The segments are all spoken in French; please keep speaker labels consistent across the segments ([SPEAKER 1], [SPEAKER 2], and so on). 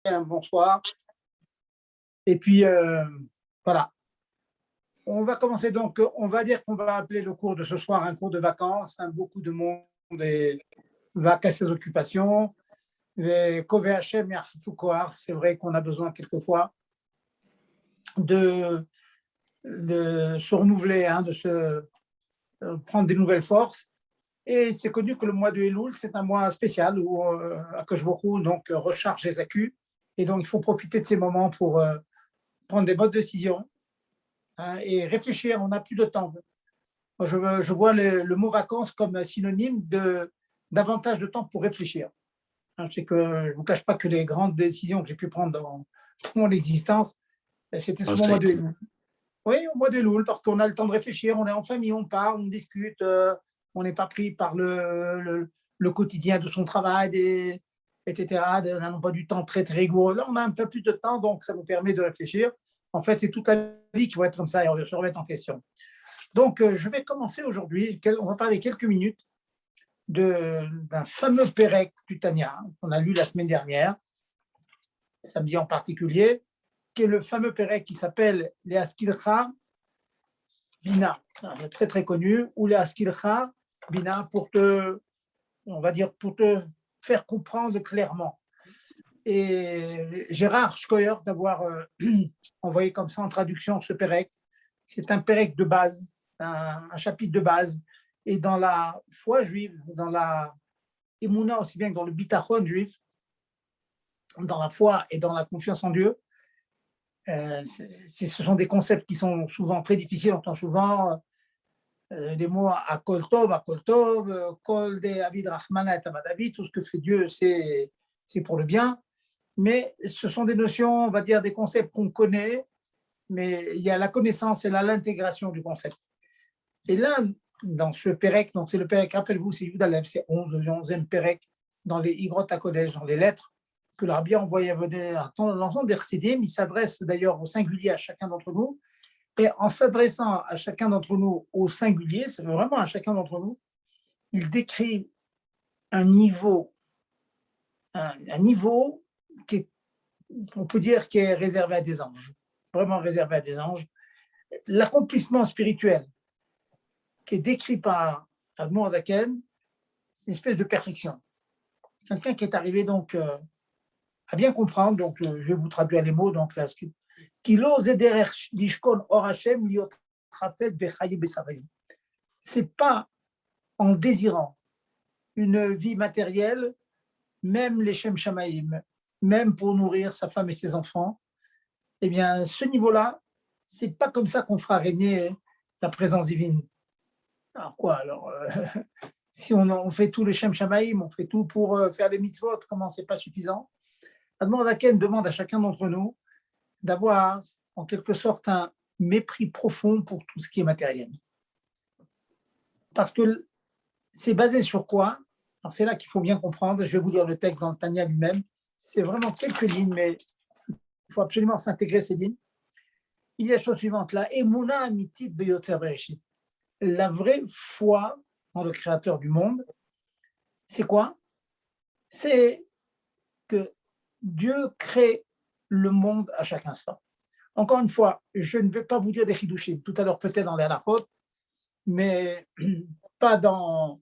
[SPEAKER 1] un bonsoir. Et puis, voilà. On va commencer donc, on va dire qu'on va appeler le cours de ce soir un cours de vacances. Hein, beaucoup de monde va à ses occupations. C'est vrai qu'on a besoin quelquefois de se renouveler, hein, de se prendre des nouvelles forces. Et c'est connu que le mois de Elul, c'est un mois spécial où Akadosh Baruch Hu donc recharge les accus. Et donc, il faut profiter de ces moments pour prendre des bonnes décisions, hein, et réfléchir. On n'a plus de temps. Moi, je vois le mot vacances comme synonyme de davantage de temps pour réfléchir. Hein, je sais que je ne vous cache pas que les grandes décisions que j'ai pu prendre dans mon existence, c'était souvent au mois de Elul. Oui, au mois de Elul, parce qu'on a le temps de réfléchir, on est en famille, on parle, on discute, on n'est pas pris par le quotidien de son travail, etc. On n'a pas du temps très, très rigoureux. Là, on a un peu plus de temps, donc ça nous permet de réfléchir. En fait, c'est toute la vie qui va être comme ça et on va se remettre en question. Donc, je vais commencer aujourd'hui. On va parler quelques minutes d'un fameux Pérec du Tanya qu'on a lu la semaine dernière, samedi en particulier, qui est le fameux Pérec qui s'appelle les Askilcha Bina, très très connu, ou les Askilcha Bina on va dire, pour te faire comprendre clairement. Et Gérard Schkoyer d'avoir envoyé comme ça en traduction ce Pérec. C'est un Pérec de base, un chapitre de base. Et dans la foi juive, dans la Emouna aussi bien que dans le Bitachon juif, dans la foi et dans la confiance en Dieu, ce sont des concepts qui sont souvent très difficiles. On entend souvent des mots à Kol Tov, Kol de Avid Rahmana et Amadavi, tout ce que fait Dieu, c'est pour le bien. Mais ce sont des notions, on va dire, des concepts qu'on connaît, mais il y a la connaissance et l'intégration du concept. Et là, dans ce Pérec, donc c'est le Pérec, rappelez-vous, c'est Yudalev, c'est le 11e Pérec dans les Igrot HaKodesh, dans les lettres que le Rabbi a envoyé à l'ensemble des Chassidim. Il s'adresse d'ailleurs au singulier à chacun d'entre nous. Et en s'adressant à chacun d'entre nous au singulier, c'est vraiment à chacun d'entre nous, il décrit un niveau qui est, on peut dire, qui est réservé à des anges, vraiment réservé à des anges. L'accomplissement spirituel qui est décrit par Admon Azaken, c'est une espèce de perfection. Quelqu'un qui est arrivé donc à bien comprendre, donc je vais vous traduire les mots, donc là, c'est pas en désirant une vie matérielle, même les Shem Shamaïm, même pour nourrir sa femme et ses enfants, eh bien, ce niveau-là, c'est pas comme ça qu'on fera régner la présence divine. Alors quoi, alors si on fait tout les Shem Shamaïm, on fait tout pour faire les mitzvot, comment c'est pas suffisant? Admon Zaken demande à chacun d'entre nous d'avoir en quelque sorte un mépris profond pour tout ce qui est matériel. Parce que c'est basé sur quoi? Alors c'est là qu'il faut bien comprendre, je vais vous lire le texte dans le Tanya lui-même, c'est vraiment quelques lignes, mais il faut absolument s'intégrer ces lignes. Il y a la chose suivante, la Emouna Amitit Beyotzer Bereshit. La vraie foi dans le Créateur du monde, c'est quoi? C'est que Dieu crée le monde à chaque instant. Encore une fois, je ne vais pas vous dire des chidushim, tout à l'heure peut-être dans les halachot, mais pas dans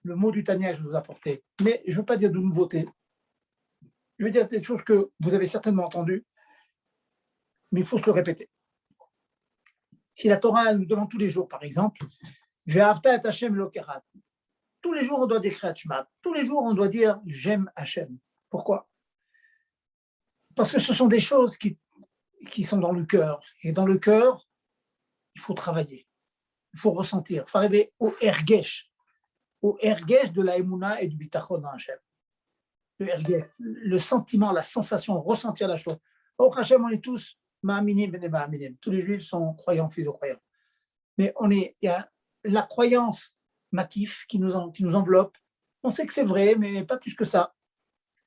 [SPEAKER 1] le mot du Tanya que je vous ai apporté. Mais je ne veux pas dire de nouveautés. Je veux dire des choses que vous avez certainement entendues, mais il faut se le répéter. Si la Torah nous demande tous les jours, par exemple, Ve'ahavta et Hashem lokerat. Tous les jours, on doit dire Kriyat Shema. Tous les jours, on doit dire j'aime Hashem. Pourquoi? Parce que ce sont des choses qui sont dans le cœur. Et dans le cœur, il faut travailler. Il faut ressentir. Il faut arriver au ergesh de la Emouna et du bitachon dans Hashem. Le ergesh, le sentiment, la sensation, ressentir la chose. Au Hashem, on est tous ma'aminim bene ma'aminim. Tous les juifs sont croyants, fils de croyants. Mais il y a la croyance matif qui nous enveloppe. On sait que c'est vrai, mais pas plus que ça.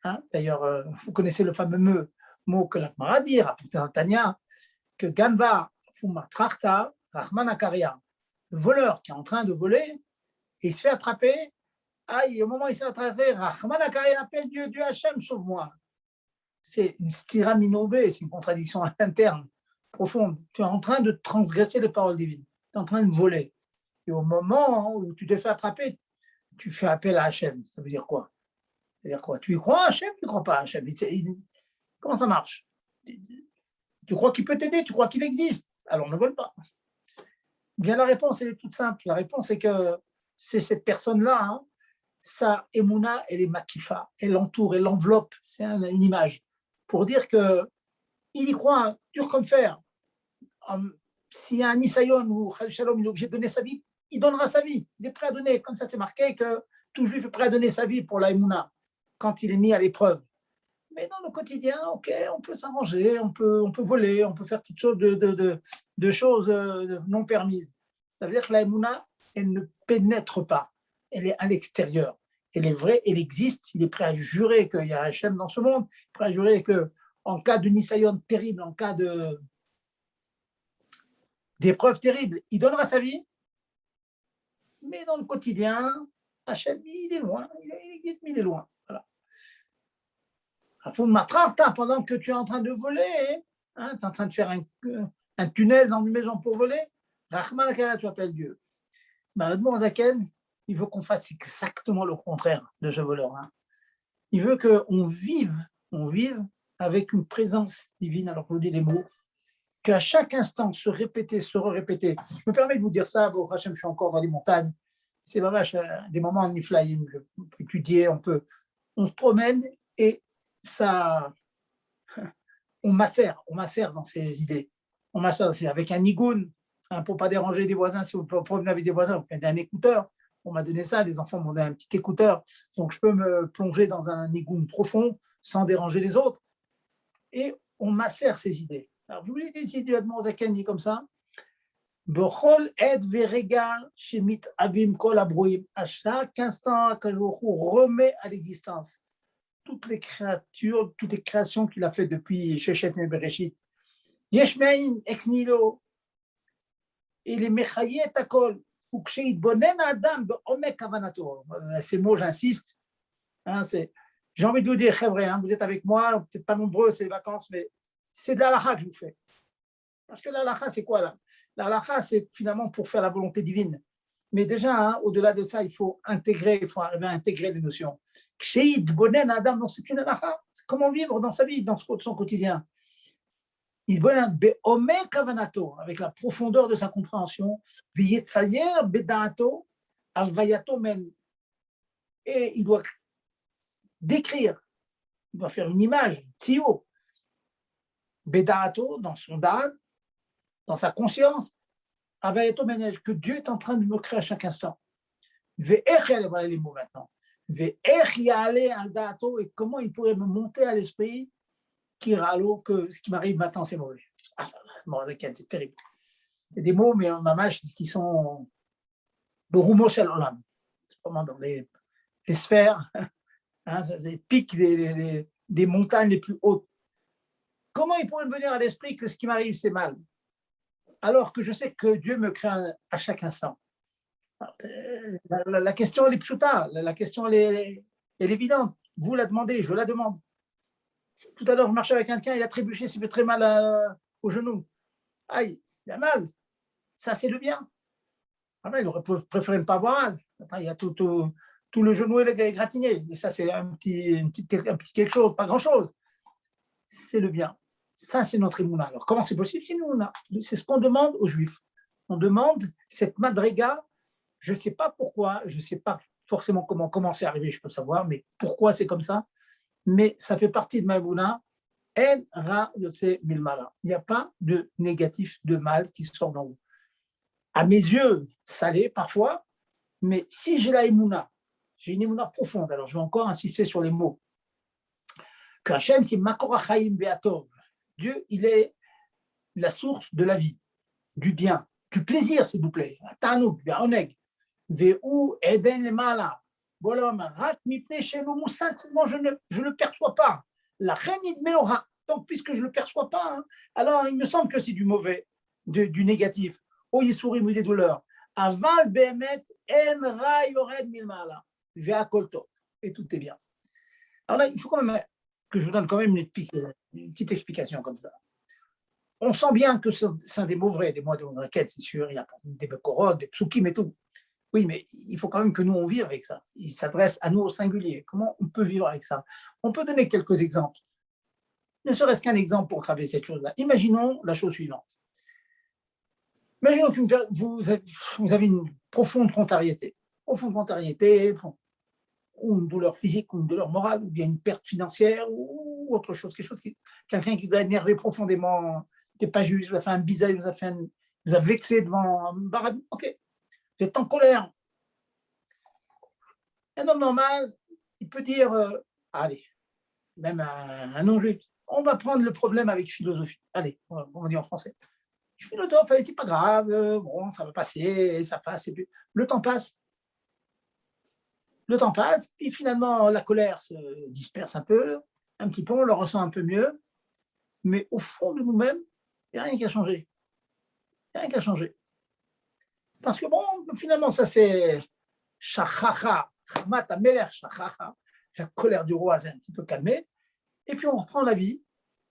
[SPEAKER 1] Hein? D'ailleurs, vous connaissez le fameux mot que la Gemara dit, rapporté dans Tanya, que Ganva Fuma Trachta Rahman Akaria, le voleur qui est en train de voler, et il se fait attraper. Aïe, au moment où il se fait attraper, Rahman Akaria appelle Dieu, Dieu Hachem, sauve-moi. c'est une stira minobé, c'est une contradiction interne profonde. Tu es en train de transgresser les paroles divines. Tu es en train de voler. Et au moment où tu te fais attraper, tu fais appel à Hachem. Ça veut dire quoi? Ça veut dire quoi? Tu y crois à Hachem? Tu ne crois pas à Hachem? Comment ça marche? Tu crois qu'il peut t'aider? Tu crois qu'il existe? Alors ne vole pas. Bien, la réponse, elle est toute simple. La réponse, c'est que c'est cette personne-là, hein, sa émouna, elle est makifa, elle l'entoure, elle l'enveloppe. C'est une image pour dire que il y croit, dur comme fer. S'il y a un Nisayon ou Shalom, il est obligé de donner sa vie, il donnera sa vie. Il est prêt à donner. Comme ça, c'est marqué que tout juif est prêt à donner sa vie pour la émouna quand il est mis à l'épreuve. Mais dans le quotidien, ok, on peut s'arranger, on peut voler, on peut faire toutes sortes de choses non permises. Ça veut dire que la émouna, elle ne pénètre pas. Elle est à l'extérieur. Elle est vraie, elle existe. Il est prêt à jurer qu'il y a un Hachem dans ce monde. Il est prêt à jurer qu'en cas de Nisayon terrible, en cas d'épreuve terrible, il donnera sa vie. Mais dans le quotidien, Hachem, il est loin. Il existe, mais il est loin. Voilà. Pendant que tu es en train de voler, hein, tu es en train de faire un tunnel dans une maison pour voler, Rahman Akara, tu appelles Dieu. L'Admour Zaken, il veut qu'on fasse exactement le contraire de ce voleur-là. Il veut qu'on vive avec une présence divine, alors qu'on dit les mots, qu'à chaque instant, se répéter. Je me permets de vous dire ça, bon, Hachem, je suis encore dans les montagnes, c'est vraiment des moments en Niflaïm, on peut étudier, on se promène et ça, on macère dans ces idées. On macère aussi avec un nigoun, hein, pour ne pas déranger des voisins. Si vous promenez avec des voisins, vous prenez un écouteur. On m'a donné ça, les enfants m'ont donné un petit écouteur. Donc, je peux me plonger dans un nigoun profond sans déranger les autres. Et on macère ces idées. Alors, je voulais des idées de Zaken dit comme ça. Bechol et verega shemit abim kol abrouim. À chaque instant, Akadosh remet à l'existence toutes les créatures, toutes les créations qu'il a fait depuis Shechet et Bereshit. Yeshmein ex nihilo. Et les mechayet akol. Ou ksheit bonen adam beomek kavanato. Ces mots, j'insiste. Hein, j'ai envie de vous dire, vrai, hein, vous êtes avec moi, peut-être pas nombreux, c'est les vacances, mais c'est de la halakha que je vous fais. Parce que la halakha, c'est quoi là? La halakha, c'est finalement pour faire la volonté divine. Mais déjà, hein, au-delà de ça, il faut arriver à intégrer les notions. Ksheid, bonen, adam, non, c'est une halakha. C'est comment vivre dans sa vie, dans son quotidien. Il bonen, be'ome kavanato, avec la profondeur de sa compréhension. V'yetzayer bedaato, alvayato men. Et il doit décrire, il doit faire une image, tzio, bedaato, dans son dad, dans sa conscience, que Dieu est en train de me créer à chaque instant. Voilà les mots maintenant. Et comment il pourrait me monter à l'esprit que ce qui m'arrive maintenant, c'est mauvais. Ah, c'est terrible. C'est des mots, mais en mamage, qui sont Borumo Shalolam. C'est vraiment dans les sphères, hein, les pics des montagnes les plus hautes. Comment il pourrait me venir à l'esprit que ce qui m'arrive, c'est mal? Alors que je sais que Dieu me crée à chaque instant. La question, elle est pshuta, la question, elle est évidente. Vous la demandez, je la demande. Tout à l'heure, je marchais avec quelqu'un, il a trébuché, s'il fait très mal au genou. Aïe, il a mal. Ça, c'est le bien. Ah, il aurait préféré ne pas avoir mal. Attends, il y a tout le genou est gratiné. Et ça, c'est un petit quelque chose, pas grand-chose. C'est le bien. Ça, c'est notre émouna. Alors, comment c'est possible? C'est ce qu'on demande aux Juifs. On demande cette madriga. Je ne sais pas pourquoi, je ne sais pas forcément comment c'est arrivé, je peux savoir, mais pourquoi c'est comme ça. Mais ça fait partie de ma émouna. En ra yotse milmala. Il n'y a pas de négatif, de mal qui sort d'en haut. À mes yeux, ça l'est parfois, mais si j'ai la émouna, j'ai une émouna profonde, alors je vais encore insister sur les mots. Qu'Hachem, c'est makor hachaim be'atov. Dieu, il est la source de la vie, du bien, du plaisir, s'il vous plaît. Tanouk, be'oneg, ve'u eden lemala. Voilà, rat mipne shenu musak, je ne le perçois pas. La reine de Melora. Donc, puisque je ne le perçois pas, hein, alors il me semble que c'est du mauvais, du négatif. Oh, il sourit, des douleurs. Aval behemet en ra yored milmala. Ve'akol tov. Et tout est bien. Alors là, il faut quand même que je vous donne quand même une petite explication comme ça. On sent bien que c'est un des mots vrais, des mots de raquettes, c'est sûr, il y a des bekorotes, des psukim et tout. Oui, mais il faut quand même que nous, on vive avec ça. Il s'adresse à nous au singulier. Comment on peut vivre avec ça? On peut donner quelques exemples. Ne serait-ce qu'un exemple pour travailler cette chose-là. Imaginons la chose suivante. Imaginons que vous avez une profonde contrariété. Profonde contrariété, ou une douleur physique, ou une douleur morale, ou bien une perte financière, ou autre chose, quelqu'un qui vous a énervé profondément, n'était pas juste, vous a fait un bisaï, vous a vexé devant un barab. Ok, vous êtes en colère. Un homme normal, il peut dire, allez, même un non-juif, on va prendre le problème avec philosophie. Allez, on dit en français. Philosophe, allez, c'est pas grave, bon, ça va passer, ça passe. Et puis, le temps passe, puis finalement, la colère se disperse un petit peu, on le ressent un peu mieux, mais au fond de nous-mêmes, il n'y a rien qui a changé. Il n'y a rien qui a changé. Parce que bon, finalement, ça c'est shachacha, chamata meler shachacha, la colère du roi s'est un petit peu calmée, et puis on reprend la vie,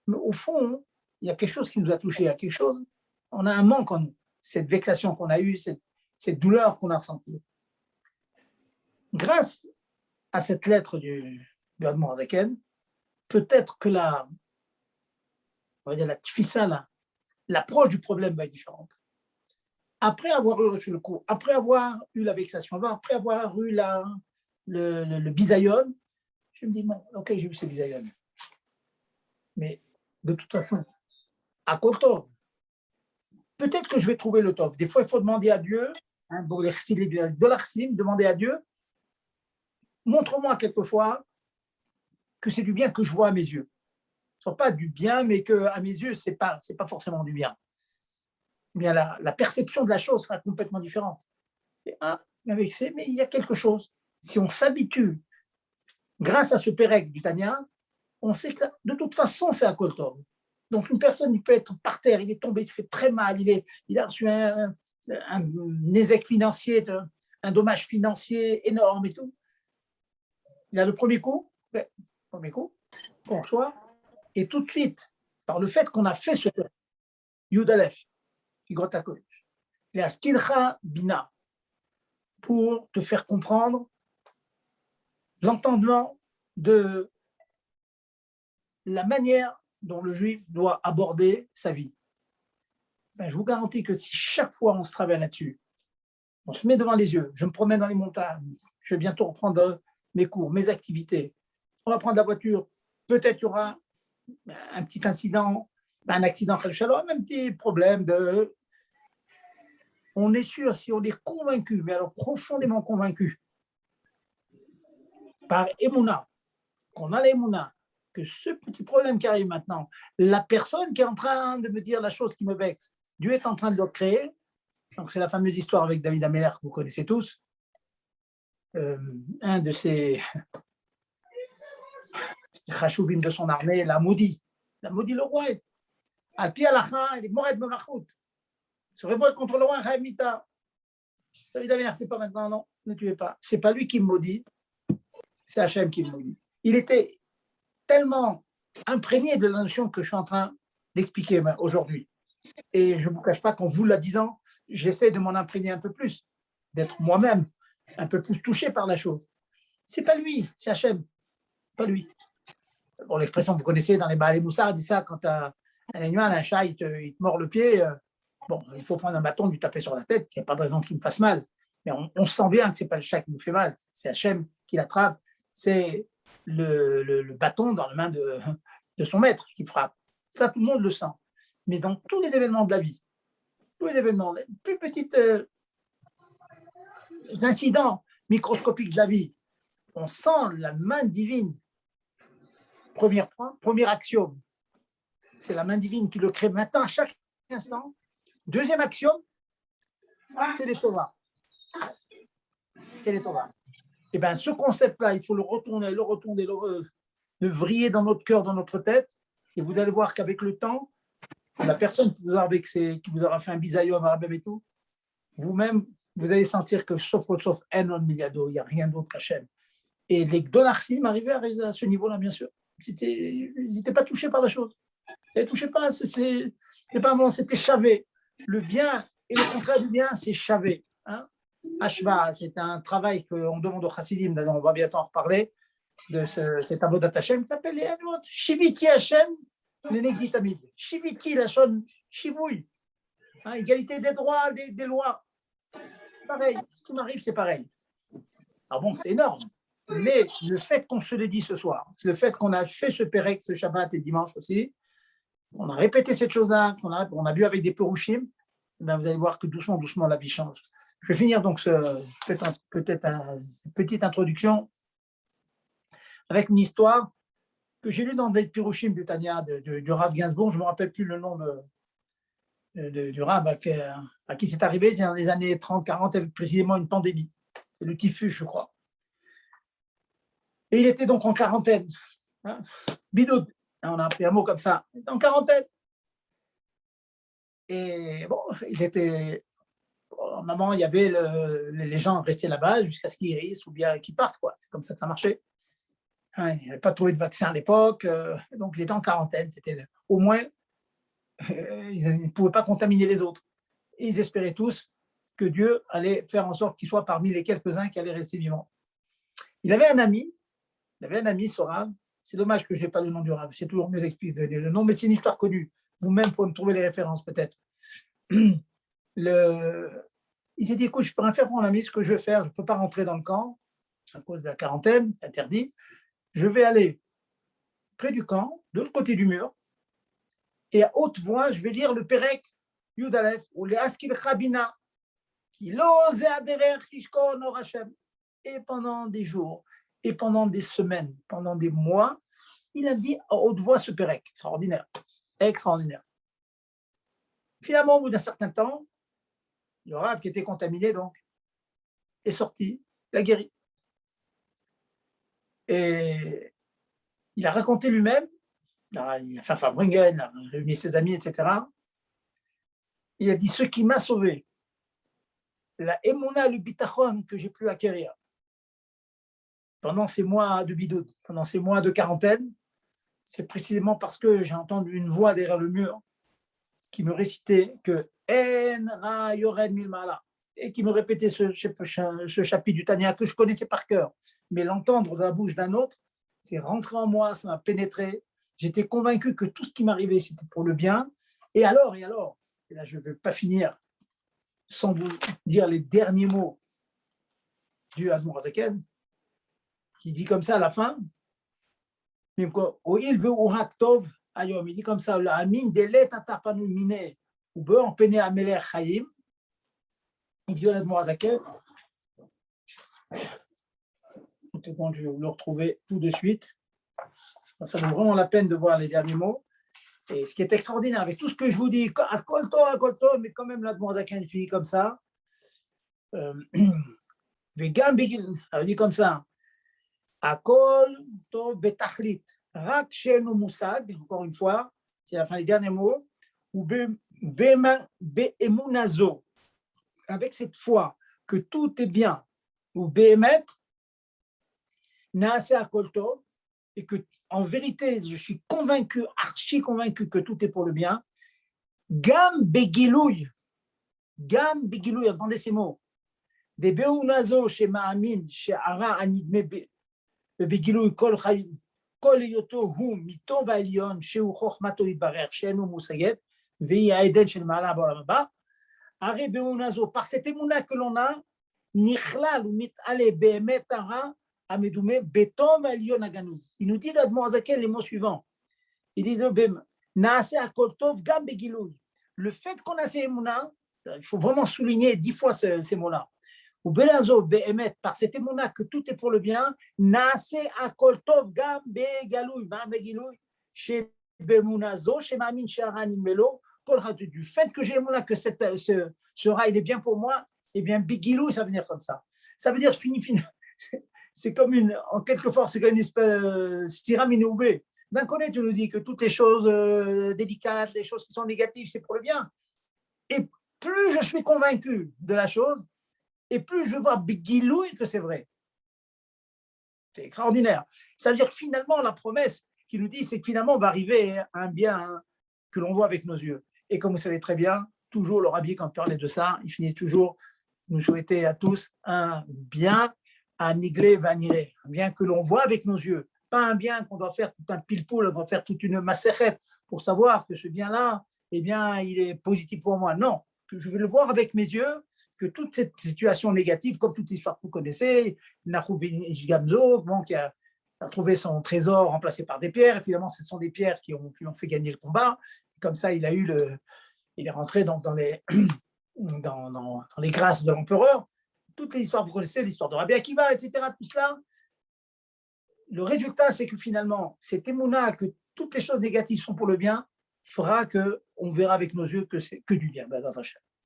[SPEAKER 1] mais au fond, il y a quelque chose qui nous a touché, il y a quelque chose, on a un manque en nous, cette vexation qu'on a eue, cette douleur qu'on a ressentie. Grâce à cette lettre du Admor Zaken, peut-être que on va dire la tfissa, l'approche du problème va être différente. Après avoir eu reçu le coup, après avoir eu la vexation, après avoir eu le bisaïon, je me dis, bon, ok, j'ai eu ce bisaïon. Mais de toute façon, à Kotov, peut-être que je vais trouver le Tov. Des fois, il faut demander à Dieu, demander à Dieu, montre-moi quelquefois que c'est du bien que je vois à mes yeux. Ce n'est pas du bien, mais qu'à mes yeux, ce n'est pas forcément du bien. Eh bien, la perception de la chose sera complètement différente. Et, mais il y a quelque chose. Si on s'habitue, grâce à ce Pérec du Tania, on sait que de toute façon, c'est un Koltov. Donc, une personne, il peut être par terre, il est tombé, il se fait très mal, il a reçu un échec financier, un dommage financier énorme et tout. Il a le premier coup, qu'on reçoit, et tout de suite, par le fait qu'on a fait ce Yudalef, Figrotakovich, les Askilcha Bina, pour te faire comprendre l'entendement de la manière dont le juif doit aborder sa vie. Ben, je vous garantis que si chaque fois on se travaille là-dessus, on se met devant les yeux, je me promène dans les montagnes, je vais bientôt reprendre mes cours, mes activités, on va prendre la voiture, peut-être il y aura un petit incident, un accident, un petit problème de... On est sûr, si on est convaincu, mais alors profondément convaincu, par Emouna, qu'on a l'Emouna, que ce petit problème qui arrive maintenant, la personne qui est en train de me dire la chose qui me vexe, Dieu est en train de le créer. Donc c'est la fameuse histoire avec David Améler que vous connaissez tous. Un de ces Chachoubim de son armée l'a maudit. L'a maudit le roi. Al-Pi al-Akha, il est mort de Melachout. Se révolte contre le roi Chaimita. David Améler, c'est pas maintenant, non, ne tuez pas. C'est pas lui qui me maudit, c'est Hachem qui me maudit. Il était tellement imprégné de la notion que je suis en train d'expliquer aujourd'hui. Et je ne vous cache pas qu'en vous la disant, j'essaie de m'en imprégner un peu plus, d'être moi-même un peu plus touché par la chose. C'est pas lui, c'est Hachem, pas lui. Bon, l'expression que vous connaissez dans les Baal et Moussa dit ça quand un animal, un chat, il te mord le pied. Bon, il faut prendre un bâton, lui taper sur la tête, il n'y a pas de raison qu'il me fasse mal. Mais on sent bien que ce n'est pas le chat qui nous fait mal, c'est Hachem qui l'attrape, c'est le bâton dans la main de son maître qui frappe. Ça, tout le monde le sent. Mais dans tous les événements de la vie, tous les événements, les plus petits incidents microscopiques de la vie, on sent la main divine. Premier point, premier axiome, c'est la main divine qui le crée maintenant à chaque instant. Deuxième axiome, c'est les Torahs. C'est les Torahs. Et bien, ce concept-là, il faut le retourner, le vriller dans notre cœur, dans notre tête, et vous allez voir qu'avec le temps, la personne qui vous aura vexé, qui vous aura fait un bisaïon, un arabe et tout, vous-même, vous allez sentir que sauf Enon Miliado, il n'y a rien d'autre qu'Hachem. Et les Gdolachsim arrivaient à ce niveau-là, bien sûr. Ils n'étaient pas touchés par la chose. Ils ne touchaient pas, c'était pas bon, c'était chavé. Le bien et le contraire du bien, c'est chavé. Hein. Ashva, c'est un travail qu'on demande au Chassidim, on va bientôt en reparler, de cet avodat Hashem qui s'appelle les Hanot. Shiviti Hashem, Nenegdi Tamid. Shiviti, la chaîne, Shivouille. Hein, égalité des droits, des lois. Pareil, ce qui m'arrive, c'est pareil. Ah bon, c'est énorme. Mais le fait qu'on se l'ait dit ce soir, le fait qu'on a fait ce Pérec, ce Shabbat et dimanche aussi, on a répété cette chose-là, on a vu avec des Perushim, ben vous allez voir que doucement, doucement, la vie change. Je vais finir donc peut-être cette petite introduction avec une histoire que j'ai lue dans des Perushim du Tanya du Rav Gainsbourg. Je ne me rappelle plus le nom du Rav à qui c'est arrivé. C'est dans les années 30-40, avec précisément une pandémie. C'est le typhus, je crois. Et il était donc en quarantaine. Hein, bidoud. On a appris un mot comme ça. Il était en quarantaine. Et bon, il était. Normalement, il y avait les gens restaient là-bas jusqu'à ce qu'ils guérissent ou bien qu'ils partent, quoi. C'est comme ça que ça marchait. Hein, il n'y avait pas trouvé de vaccin à l'époque. Donc, ils étaient en quarantaine. C'était au moins, ils ne pouvaient pas contaminer les autres. Et ils espéraient tous que Dieu allait faire en sorte qu'ils soient parmi les quelques-uns qui allaient rester vivants. Il avait un ami, ce Rav. C'est dommage que je n'ai pas le nom du Rav. C'est toujours mieux d'expliquer le nom, mais c'est une histoire connue. Vous-même pouvez me trouver les références peut-être. Il s'est dit, écoute, je peux rien faire pour mon ami, ce que je vais faire, je ne peux pas rentrer dans le camp à cause de la quarantaine, interdit. Je vais aller près du camp, de l'autre côté du mur, et à haute voix, je vais lire le Pérec Yudalef ou le Askil Chabina, qui l'ose aderer Kishkon Or Hashem. Et pendant des jours, et pendant des semaines, pendant des mois, il a dit à haute voix ce Pérec. Extraordinaire. Extraordinaire. Finalement, au bout d'un certain temps, le Rav qui était contaminé, donc, est sorti, il a guéri. Et il a raconté lui-même, il a fait Farbringen, il a réuni ses amis, etc. Il a dit, ce qui m'a sauvé, la émona, le bitachon que j'ai pu acquérir pendant ces mois de bidoud, pendant ces mois de quarantaine, c'est précisément parce que j'ai entendu une voix derrière le mur qui me récitait que En Ra Yored Milmala et qui me répétait ce chapitre du Tanya que je connaissais par cœur. Mais l'entendre de la bouche d'un autre, c'est rentré en moi, ça m'a pénétré. J'étais convaincu que tout ce qui m'arrivait, c'était pour le bien. Et alors, et là, je ne vais pas finir sans vous dire les derniers mots du Admor Hazaken, qui dit comme ça à la fin, il dit comme ça, il dit à l'Admor Hazaken, je vais vous le retrouver tout de suite. Ça vaut vraiment la peine de voir les derniers mots. Et ce qui est extraordinaire, avec tout ce que je vous dis, à Kolto, mais quand même l'Admor Hazaken finit comme ça. Elle dit comme ça, Akol Tov Betachlit, Rak Shenu Musag, encore une fois, c'est la fin des derniers mots, ou Be'emunazo, avec cette foi que tout est bien, ou Be'emet, Naase Akol Tov, et que en vérité, je suis convaincu, archi convaincu que tout est pour le bien, Gam Begilouy, entendez ces mots, des Be'unazo chez Ma'amin, chez Ara Anidme Begilou Kol Yoto Hu Mito Valion, chez Uchokmato Ibarer, chez nous Moussaget, Veia Eden chez le Mala Bolamaba, Are Be'unazo, par cette émouna que l'on a, Nichlal ou Mitale Be'emetara, Amedoumé, Betom Alion Aganou. Il nous dit l'Admor Hazaken les mots suivants. Il dit Naase Akol Tov Gam Begilou. Le fait qu'on a ces émounas, il faut vraiment souligner 10 fois ces mots-là. Ou Belazo Behemet, par cette émouna que tout est pour le bien, Naase Akol Tov Gam Begalouy, Begilouy, chez Bemunazo, chez Mamin, chez Aranim Melo, du fait que j'ai émouna que ce rail est bien pour moi, eh bien Begilouy, ça veut dire comme ça. Ça veut dire fini. C'est comme en quelque sorte, c'est comme une espèce stiraminouvé. D'un côté, tu nous dis que toutes les choses délicates, les choses qui sont négatives, c'est pour le bien. Et plus je suis convaincu de la chose, et plus je vais voir Begilouy que c'est vrai. C'est extraordinaire. Ça veut dire que finalement, la promesse qui nous dit, c'est que finalement, on va arriver à un bien que l'on voit avec nos yeux. Et comme vous savez très bien, toujours le rabbi, quand il parlait de ça, il finit toujours nous souhaiter à tous un bien à nigler, vaniré, un bien que l'on voit avec nos yeux, pas un bien qu'on doit faire tout un pile-poule, on doit faire toute une macérette pour savoir que ce bien-là, eh bien, il est positif pour moi. Non, que je vais le voir avec mes yeux, que toute cette situation négative, comme toute l'histoire que vous connaissez, Nahum Gamzo, bon, qui a trouvé son trésor remplacé par des pierres, et finalement, ce sont des pierres qui ont fait gagner le combat. Comme ça, il est rentré dans les grâces de l'empereur. Toutes les histoires, vous connaissez, l'histoire de Rabbi Akiva, etc., tout cela. Le résultat, c'est que finalement, cet émouna, que toutes les choses négatives sont pour le bien, fera qu'on verra avec nos yeux que c'est que du bien.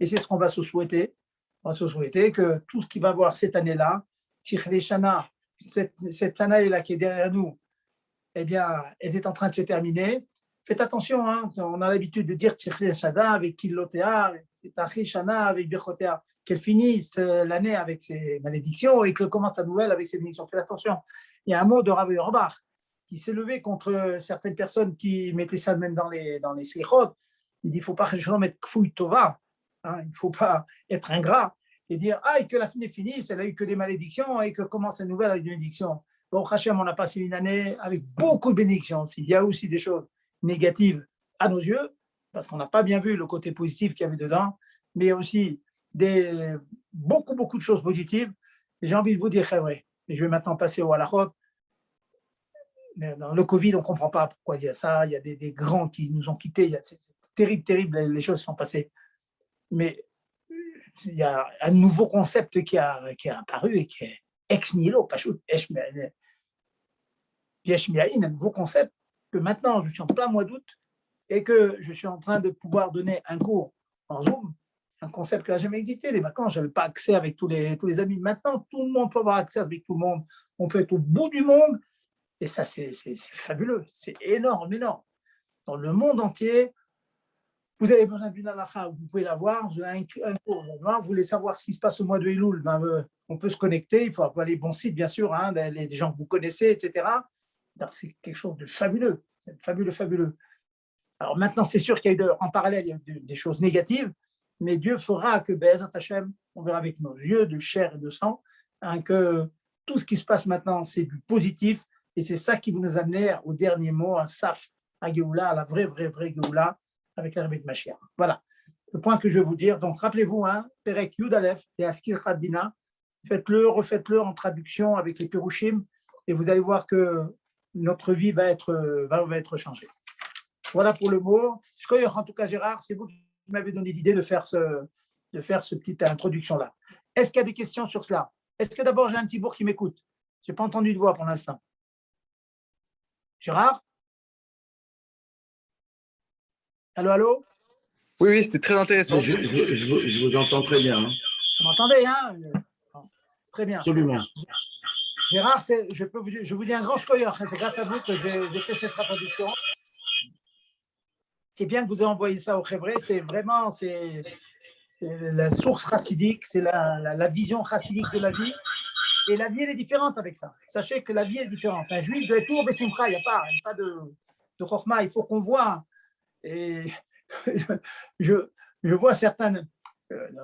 [SPEAKER 1] Et c'est ce qu'on va se souhaiter. On va se souhaiter que tout ce qui va avoir cette année-là, Tichle Shana, cette année-là qui est derrière nous, eh bien, elle est en train de se terminer. Faites attention, hein, on a l'habitude de dire Tichle Shana avec Kilotea, Tachi Shana avec Birchotea, qu'elle finisse l'année avec ses malédictions et qu'elle commence la nouvelle avec ses bénédictions. Faites attention. Il y a un mot de Rav Auerbach qui s'est levé contre certaines personnes qui mettaient ça même dans les slichot. Il dit, il ne faut pas mettre kfouy tova, hein, il ne faut pas être ingrat et dire, ah, et que la fin est finie, elle n'a eu que des malédictions et que commence la nouvelle avec des bénédictions. Bon, Hachem, on a passé une année avec beaucoup de bénédictions. Il y a aussi des choses négatives à nos yeux, parce qu'on n'a pas bien vu le côté positif qu'il y avait dedans, mais il y a aussi beaucoup de choses positives. J'ai envie de vous dire, c'est vrai. Et je vais maintenant passer au halachot. Dans le Covid, on ne comprend pas pourquoi il y a ça. Il y a des grands qui nous ont quittés. C'est terrible, les choses sont passées. Mais il y a un nouveau concept qui a apparu et qui est ex nihilo, pachout, un nouveau concept que maintenant, je suis en plein mois d'août et que je suis en train de pouvoir donner un cours en Zoom, un concept que je n'ai jamais existé. Les vacances, je n'avais pas accès avec tous les amis. Maintenant, tout le monde peut avoir accès avec tout le monde. On peut être au bout du monde. Et ça, c'est fabuleux. C'est énorme. Dans le monde entier, vous avez besoin d'une halakha, vous pouvez l'avoir. Vous avez un cours. Vous voulez savoir ce qui se passe au mois de Elul, on peut se connecter. Il faut avoir les bons sites, bien sûr, hein, les gens que vous connaissez, etc. C'est quelque chose de fabuleux. C'est fabuleux. Alors maintenant, c'est sûr qu'il y a en parallèle, il y a des choses négatives, mais Dieu fera que Be'ezrat Hashem, on verra avec nos yeux de chair et de sang, hein, que tout ce qui se passe maintenant, c'est du positif, et c'est ça qui va nous amener au dernier mot, à Saf, à Géoula, à la vraie Géoula, avec l'arrivée de Mashiach. Voilà le point que je vais vous dire. Donc rappelez-vous, hein, Perek Yud Aleph et Askil Chadbina, faites-le, refaites-le en traduction avec les Perushim, et vous allez voir que notre vie va être changée. Voilà pour le mot. En tout cas, Gérard, c'est vous qui m'avez donné l'idée de faire ce petite introduction-là. Est-ce qu'il y a des questions sur cela? Est-ce que d'abord, j'ai un petit bourg qui m'écoute? Je n'ai pas entendu de voix pour l'instant. Gérard? Allô?
[SPEAKER 2] Oui, c'était très intéressant.
[SPEAKER 3] Je vous entends très bien. Hein.
[SPEAKER 1] Vous m'entendez, hein? Très bien.
[SPEAKER 3] Absolument.
[SPEAKER 1] Gérard, je vous dis un grand shkoyach. C'est grâce à vous que j'ai fait cette introduction. C'est bien que vous ayez envoyé ça au Hébré. C'est vraiment la source chassidique, c'est la vision chassidique de la vie. Et la vie, elle est différente avec ça. Sachez que la vie est différente. Un juif de Tour Bessimcha, il n'y a pas de chorma. Il faut qu'on voit. Et je vois certaines.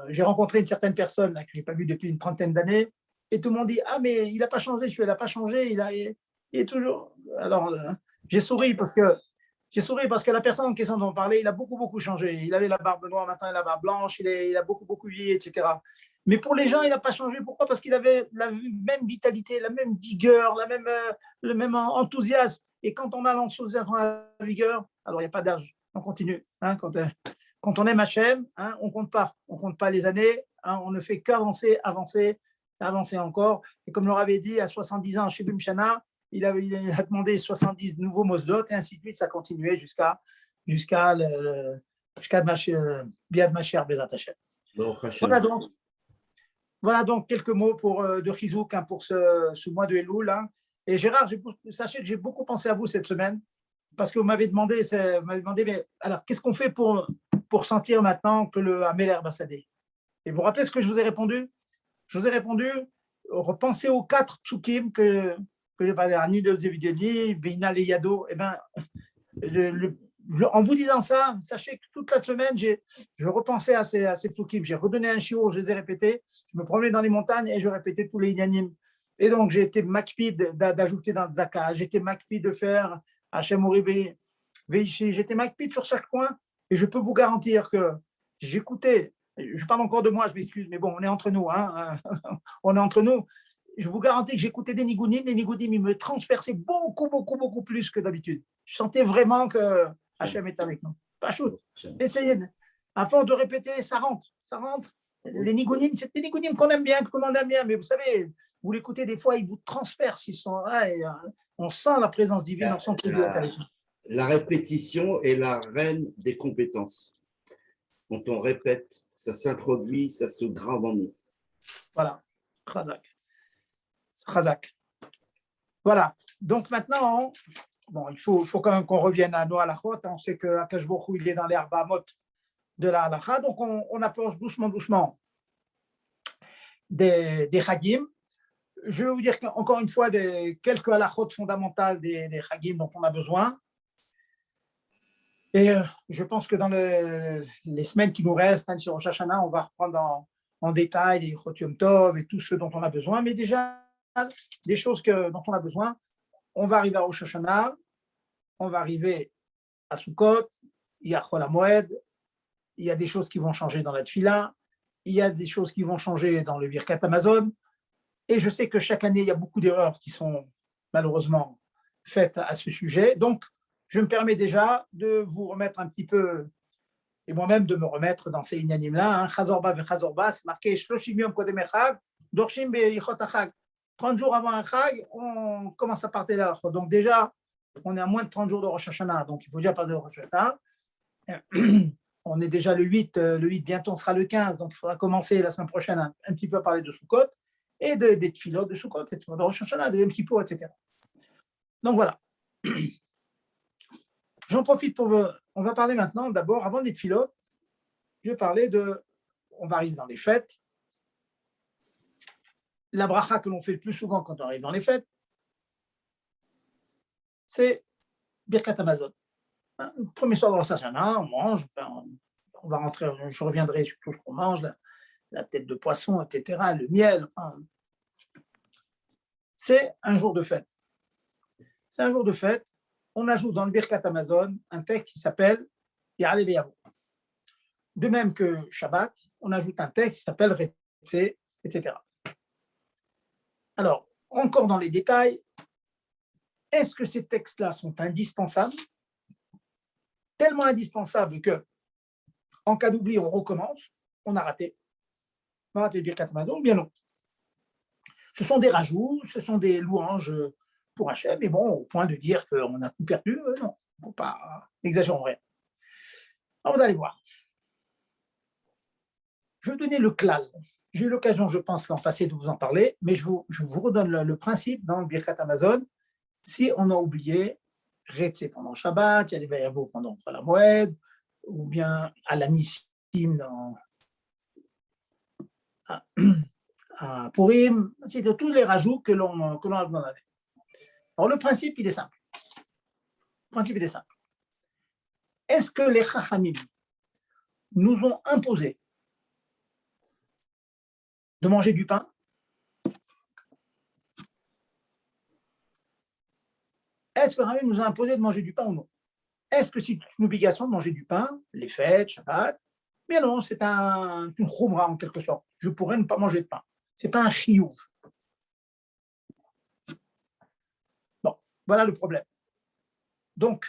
[SPEAKER 1] J'ai rencontré une certaine personne là, que je n'ai pas vue depuis une trentaine d'années. Et tout le monde dit, ah, mais il n'a pas changé, il n'a pas changé. Il est toujours. Alors, j'ai souri parce que la personne en question dont on parlait, il a beaucoup changé. Il avait la barbe noire, maintenant il a la barbe blanche, il a beaucoup vieilli, etc. Mais pour les gens, il n'a pas changé. Pourquoi? Parce qu'il avait la même vitalité, la même vigueur, le même enthousiasme. Et quand on a l'enthousiasme, la vigueur, alors il n'y a pas d'âge. On continue. Hein, quand on aime Hachem, hein, on ne compte pas les années. Hein, on ne fait qu'avancer, avancer encore. Et comme on l'avait dit, à 70 ans, chez Bimchana, il a demandé 70 nouveaux mosdot et ainsi de suite, ça continuait jusqu'à Biad Mashiach Bezat Hashem. Voilà donc quelques mots de Chizouk, hein, pour ce mois de Elul. Hein. Et Gérard, sachez que j'ai beaucoup pensé à vous cette semaine parce que vous m'avez demandé, mais alors qu'est-ce qu'on fait pour sentir maintenant que le Améler va s'aider? Et vous vous rappelez ce que je vous ai répondu? Je vous ai répondu, repensez aux 4 psukim que que je parle ni de Zevideli, Bina le Yado, eh ben, en vous disant ça, sachez que toute la semaine, je repensais à ces psukim. J'ai redonné un shiur, je les ai répétés. Je me promenais dans les montagnes et je répétais tous les inyanim. Et donc, j'ai été makpid d'ajouter dans le Zaka. J'ai été makpid de faire Hachem Ori Veishi. J'étais makpid sur chaque point. Et je peux vous garantir que j'écoutais. Je parle encore de moi, je m'excuse, mais bon, on est entre nous. Hein, on est entre nous. Je vous garantis que j'écoutais des nigoudim. Les nigoudim, ils me transperçaient beaucoup, beaucoup, beaucoup plus que d'habitude. Je sentais vraiment que Hachem est avec nous. Pas chaud. Essayez. À force de répéter, ça rentre. Ça rentre. Les nigoudim, c'est des nigoudim qu'on aime bien, qu'on aime bien. Mais vous savez, vous l'écoutez des fois, ils vous transpercent. Ils sont, on sent la présence divine, on sent qu'il est avec nous.
[SPEAKER 3] La répétition est la reine des compétences. Quand on répète, ça s'introduit, ça se grave en nous.
[SPEAKER 1] Voilà. Khazak. Khazak. Voilà. Donc maintenant, bon, il faut quand même qu'on revienne à nos halachot. On sait que Akash Baruch Hu, il est dans les Arba Amot de la halacha. Donc on approche doucement des Chagim. Je vais vous dire encore une fois quelques halachot fondamentales des Chagim dont on a besoin. Et je pense que dans les semaines qui nous restent, sur Rosh Hashanah, on va reprendre en détail les Chot Yom Tov et tout ce dont on a besoin. Mais déjà, des choses dont on a besoin. On va arriver à Rosh Hashanah, on va arriver à Sukkot, il y a Chol HaMoed, il y a des choses qui vont changer dans la Tfila, il y a des choses qui vont changer dans le Birkat Hamazon. Et je sais que chaque année, il y a beaucoup d'erreurs qui sont malheureusement faites à ce sujet. Donc, je me permets déjà de vous remettre un petit peu, et moi-même de me remettre dans ces inanimes-là. Chazorba ve Chazorba, c'est marqué Shloshim Yom Kodem Echag, Dorshim Beichot Achag. 30 jours avant un Chag, on commence à partir de là. Donc déjà, on est à moins de 30 jours de Rosh Hashanah. Donc il faut déjà partir de Rosh Hashanah. On est déjà le 8, bientôt on sera le 15. Donc il faudra commencer la semaine prochaine un petit peu à parler de Sukkot et des tefilot de Sukkot, de Rosh Hashanah, de Yom Kippour, etc. Donc voilà. J'en profite on va parler maintenant, d'abord, avant des tefilot, je vais parler on va arriver dans les fêtes. La bracha que l'on fait le plus souvent quand on arrive dans les fêtes, c'est Birkat Hamazon. Le premier soir de Rosh Hashanah, on mange, on va rentrer, je reviendrai sur tout ce qu'on mange, la tête de poisson, etc., le miel. C'est un jour de fête. C'est un jour de fête. On ajoute dans le Birkat Hamazon un texte qui s'appelle Ya'aleh Veyavo. De même que Shabbat, on ajoute un texte qui s'appelle Retzé, etc. Alors, encore dans les détails, est-ce que ces textes-là sont indispensables? Tellement indispensables que, en cas d'oubli, on recommence, on a raté. On a raté le Birkat Hamazon, ou bien non. Ce sont des rajouts, ce sont des louanges pour Hachem, mais bon, au point de dire qu'on a tout perdu, non, il ne faut pas exagérer rien. Alors, vous allez voir. Je vais donner le klal. J'ai eu l'occasion, je pense, l'an passé de vous en parler, mais je vous redonne le principe dans le Birkat Hamazon. Si on a oublié Retzé pendant Shabbat, Ya'aleh Veyavo pendant Chol HaMoed, ou bien Alanissim à Purim, c'est tous les rajouts que l'on a dans l'année. Alors le principe, il est simple. Est-ce que les Chachamim nous ont imposé de manger du pain? Est-ce que Chachamim nous a imposé de manger du pain ou non? Est-ce que c'est une obligation de manger du pain, les fêtes, Shabbat? Mais non, c'est une khumra en quelque sorte. Je pourrais ne pas manger de pain. Ce n'est pas un chiyuv. Bon, voilà le problème. Donc,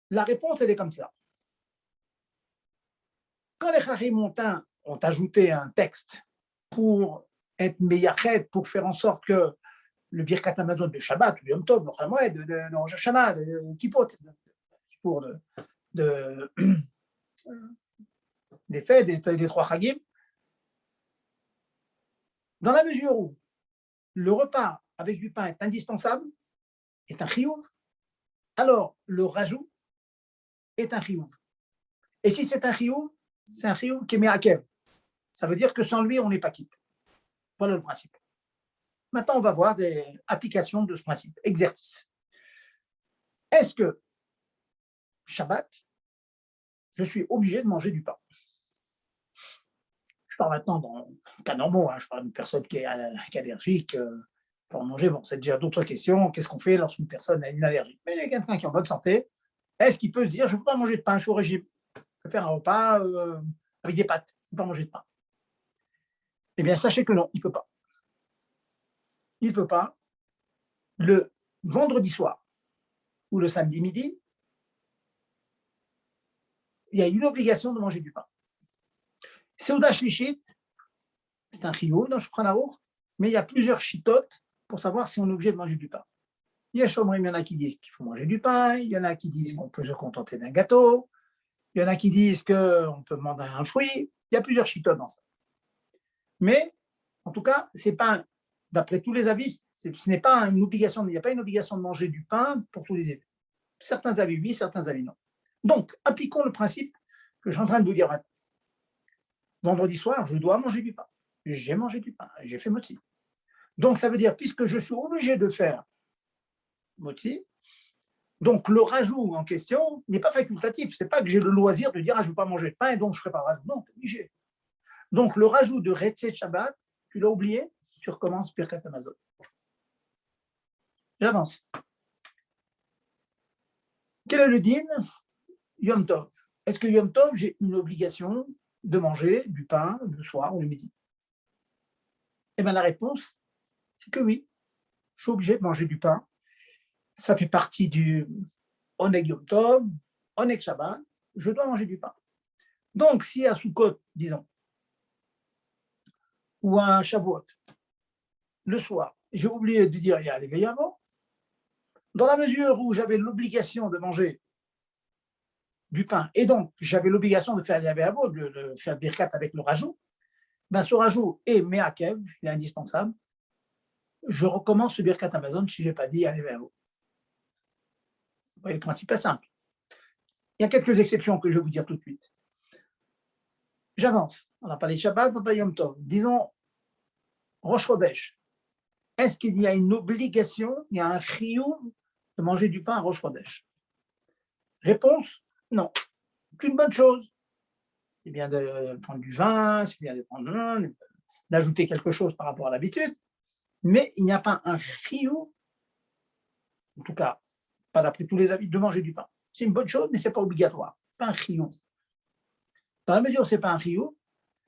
[SPEAKER 1] la réponse, elle est comme ça. Quand les Chachamim ont ajouté un texte pour être meyachet, pour faire en sorte que le Birkat Hamazon de Shabbat, de Yom Tov, de Chol HaMoed, de Rosh Hashanah, de Kippur, pour des fêtes, des trois Chagim, dans la mesure où le repas avec du pain est indispensable, est un chiyuv, alors le rajout est un chiyuv. Et si c'est un chiyuv qui est me'akev. Ça veut dire que sans lui, on n'est pas quitte. Voilà le principe. maintenant, on va voir des applications de ce principe, exercice. Est-ce que Shabbat, je suis obligé de manger du pain? Je parle maintenant dans le cas normaux, je parle d'une personne qui est allergique, pour manger, bon, c'est déjà d'autres questions. Qu'est-ce qu'on fait lorsqu'une personne a une allergie? Mais il y a quelqu'un qui est en bonne santé, est-ce qu'il peut se dire, je ne peux pas manger de pain, je suis au régime, je peux faire un repas avec des pâtes, je ne peux pas manger de pain? Eh bien, sachez que non, il ne peut pas. Il ne peut pas. Le vendredi soir ou le samedi midi, il y a une obligation de manger du pain. Seuda Shlishit, c'est un chiyuv dans Shulchan Aruch, mais il y a plusieurs chitotes pour savoir si on est obligé de manger du pain. Il y en a qui disent qu'il faut manger du pain, il y en a qui disent qu'on peut se contenter d'un gâteau, il y en a qui disent qu'on peut manger un fruit, il y a plusieurs chitotes dans ça. Mais, en tout cas, c'est pas, d'après tous les avis, ce n'est pas une obligation, il n'y a pas une obligation de manger du pain pour tous les avis. Certains avis oui, certains avis non. Donc, appliquons le principe que je suis en train de vous dire maintenant. Vendredi soir, je dois manger du pain. J'ai mangé du pain, j'ai fait motzi. Donc, ça veut dire, puisque je suis obligé de faire motzi, donc le rajout en question n'est pas facultatif. Ce n'est pas que j'ai le loisir de dire, je ne veux pas manger de pain et donc je ne ferai pas le rajout. Non, tu es obligé. Donc, le rajout de Retzet Shabbat, tu l'as oublié, tu recommences Birkat Hamazon. J'avance. Quel est le din? Yom Tov. Est-ce que Yom Tov, j'ai une obligation de manger du pain le soir ou le midi? Eh bien, la réponse, c'est que oui. Je suis obligé de manger du pain. Ça fait partie du Oneg Yom Tov, Oneg Shabbat. Je dois manger du pain. Donc, si à Sukkot, disons, ou à Shavuot, le soir, j'ai oublié de dire Ya'aleh Veyavo, dans la mesure où j'avais l'obligation de manger du pain, et donc j'avais l'obligation de faire Ya'aleh Veyavo, de faire Birkat avec le rajout, ben ce rajout est Me'akev, il est indispensable. Je recommence ce Birkat Hamazon si je n'ai pas dit Ya'aleh Veyavo. Vous voyez, le principe est simple. Il y a quelques exceptions que je vais vous dire tout de suite. J'avance. On a parlé de Shabbat, on a parlé de Yom Tov. Disons, Rosh Chodesh. Est-ce qu'il y a une obligation, il y a un chiyuv de manger du pain à Rosh Chodesh? Réponse, non. C'est une bonne chose. C'est bien de prendre du vin, c'est bien de prendre d'ajouter quelque chose par rapport à l'habitude, mais il n'y a pas un chiyuv, en tout cas, pas d'après tous les avis, de manger du pain. C'est une bonne chose, mais ce n'est pas obligatoire. Pas un chiyuv. Dans la mesure où ce n'est pas un chiyuv,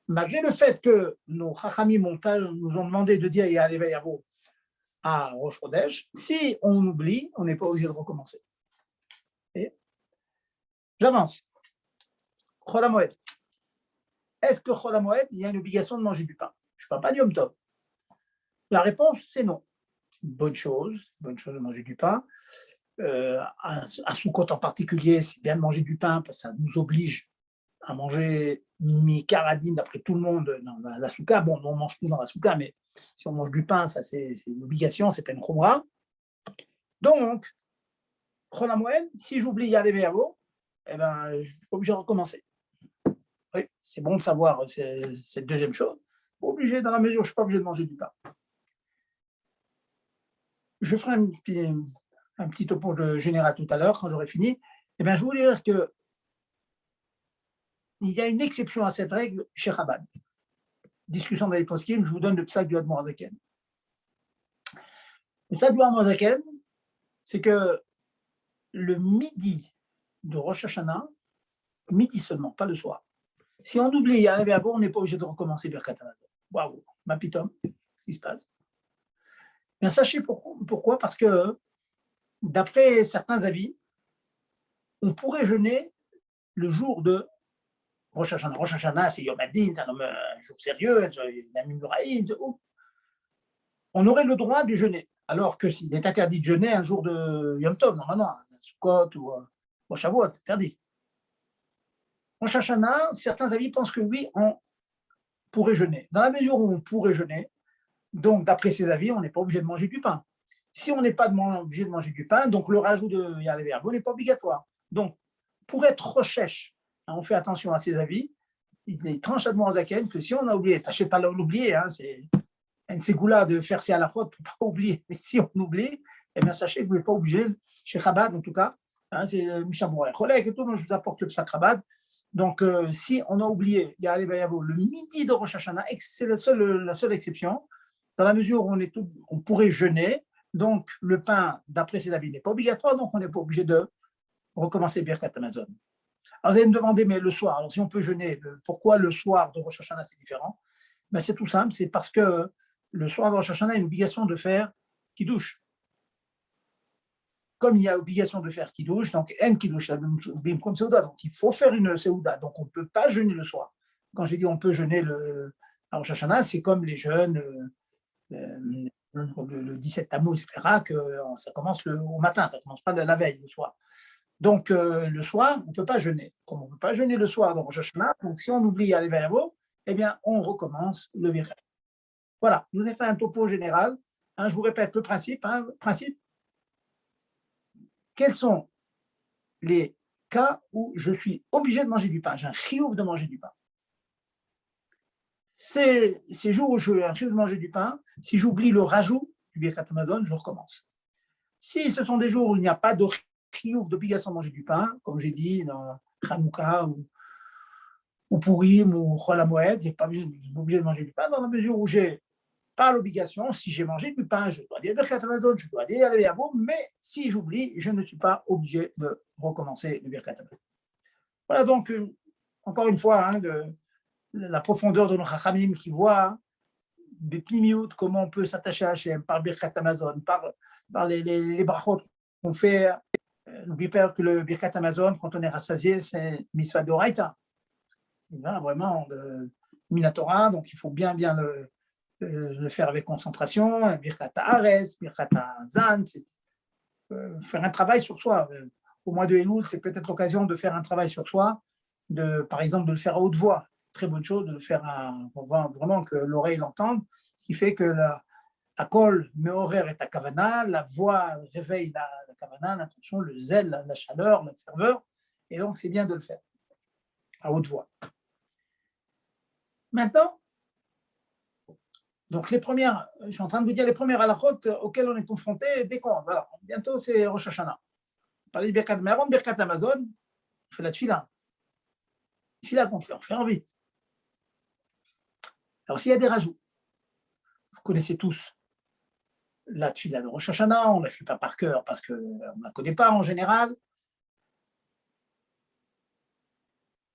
[SPEAKER 1] malgré le fait que nos chachamim nous ont demandé de dire Ya'aleh Veyavo à Rosh Chodesh, si on oublie, on n'est pas obligé de recommencer. Et j'avance. Chol HaMoed. Est-ce que Chol HaMoed, il y a une obligation de manger du pain? Je ne parle pas du Yom Tov. La réponse, c'est non. C'est une bonne chose de manger du pain. À Sukkot en particulier, c'est bien de manger du pain parce que ça nous oblige à manger mi-karadine d'après tout le monde dans la souka. Bon, on mange tout dans la souka, mais si on mange du pain, ça c'est une obligation, c'est pas une khumra. Donc, Chol HaMoed, si j'oublie Ya'aleh Veyavo, eh ben, je suis obligé de recommencer. Oui, c'est bon de savoir cette deuxième chose. Obligé, dans la mesure où je ne suis pas obligé de manger du pain. Je ferai un petit topo général tout à l'heure, quand j'aurai fini. Eh bien, je voulais dire que il y a une exception à cette règle chez Chabad. Discussion dans les poskim, je vous donne le psak du Admor HaZaken. Le psak du Admor HaZaken, c'est que le midi de Rosh Hashanah, midi seulement, pas le soir. Si on oublie Ya'aleh Veyavo, on n'est pas obligé de recommencer Birkat Hamazon. Waouh, ma pitom, qu'est-ce qui se passe? Bien, sachez pourquoi, parce que d'après certains avis, on pourrait jeûner le jour de Rosh Hashanah. Rosh Hashanah, c'est Yom Hadin, c'est un jour sérieux, il y a une muraïde. On aurait le droit de jeûner, alors que s'il est interdit de jeûner un jour de Yom Tov, normalement, Sukkot ou Shavuot, interdit. Rosh Hashanah, certains avis pensent que oui, on pourrait jeûner. Dans la mesure où on pourrait jeûner, donc d'après ces avis, on n'est pas obligé de manger du pain. Si on n'est pas obligé de manger du pain, donc le rajout de Ya'aleh Veyavo n'est pas obligatoire. Donc, pour être rochèche, on fait attention à ces avis, il tranche Admor HaZaken que si on a oublié, tâchez pas de l'oublier, c'est une ségoula de faire ses halachot pour ne pas oublier. Mais si on oublie, eh bien, sachez que vous n'êtes pas obligé, chez Chabad en tout cas, hein, c'est Mishnah Berurah et tout, moi je vous apporte le Psak Chabad. Donc, si on a oublié, il y a Alev Yavo, le midi de Rosh Hashanah, c'est la seule exception, dans la mesure où on pourrait jeûner, donc le pain, d'après ces avis, n'est pas obligatoire, donc on n'est pas obligé de recommencer Birkat Hamazon. Alors vous allez me demander, mais le soir, alors si on peut jeûner, pourquoi le soir de Rosh Hashanah c'est différent? Ben, c'est tout simple, c'est parce que le soir de Rosh Hashanah, il y a une obligation de faire Kiddush. Comme il y a obligation de faire Kiddush, donc en Kiddush, Bimkom Seuda, donc il faut faire une Seuda, donc on ne peut pas jeûner le soir. Quand j'ai dit on peut jeûner à Rosh Hashanah, c'est comme les jeûnes le 17 Tammuz, etc., que ça commence au matin, ça ne commence pas la veille, le soir. Donc le soir, on ne peut pas jeûner. Comme on ne peut pas jeûner le soir dans Rosh Hashanah, donc si on oublie à l'éveil, eh bien on recommence le Birkat. Voilà, je vous ai fait un topo général. Je vous répète le principe. Quels sont les cas où je suis obligé de manger du pain? J'ai un chiyuv de manger du pain. Ces jours où j'ai un chiyuv de manger du pain, si j'oublie le rajout du Birkat Hamazon, je recommence. Si ce sont des jours où il n'y a pas de chiyuv, d'obligation de manger du pain, comme j'ai dit dans Hanouka ou Purim ou Chol HaMoed, je n'ai pas obligé de manger du pain, dans la mesure où j'ai pas l'obligation, si j'ai mangé du pain, je dois dire Birkat Hamazon, je dois dire Alev Yavo, mais si j'oublie, je ne suis pas obligé de recommencer le Birkat Hamazon. Voilà donc, encore une fois, la profondeur de nos Chachamim qui voit des pnimiout, comment on peut s'attacher à Hachem par Birkat Hamazon, par les brachot qu'on fait. N'oubliez pas que le Birkat Hamazon, quand on est rassasié, c'est mitzvah d'oraita. Il va vraiment de Minatora, donc il faut bien le faire avec concentration, Birkat Haaretz, Birkat Zan, faire un travail sur soi. Au mois de Elul, c'est peut-être l'occasion de faire un travail sur soi, par exemple de le faire à haute voix. Très bonne chose de le faire pour vraiment que l'oreille l'entende, ce qui fait que la kol meorer est à kavana, la voix réveille la kavana, l'intention, le zèle, la chaleur, la ferveur, et donc c'est bien de le faire à haute voix. Maintenant, donc je suis en train de vous dire les premières halachot auxquelles on est confronté dès qu'on voilà, bientôt c'est Rosh Hashanah. Parler de Birkat, mais avant de Birkat Hamazon, on fait la tefila. Tefila qu'on fait, on fait en vite. Alors s'il y a des rajouts, vous connaissez tous la tefila de Rosh Hashanah, on ne la fait pas par cœur parce qu'on ne la connaît pas en général.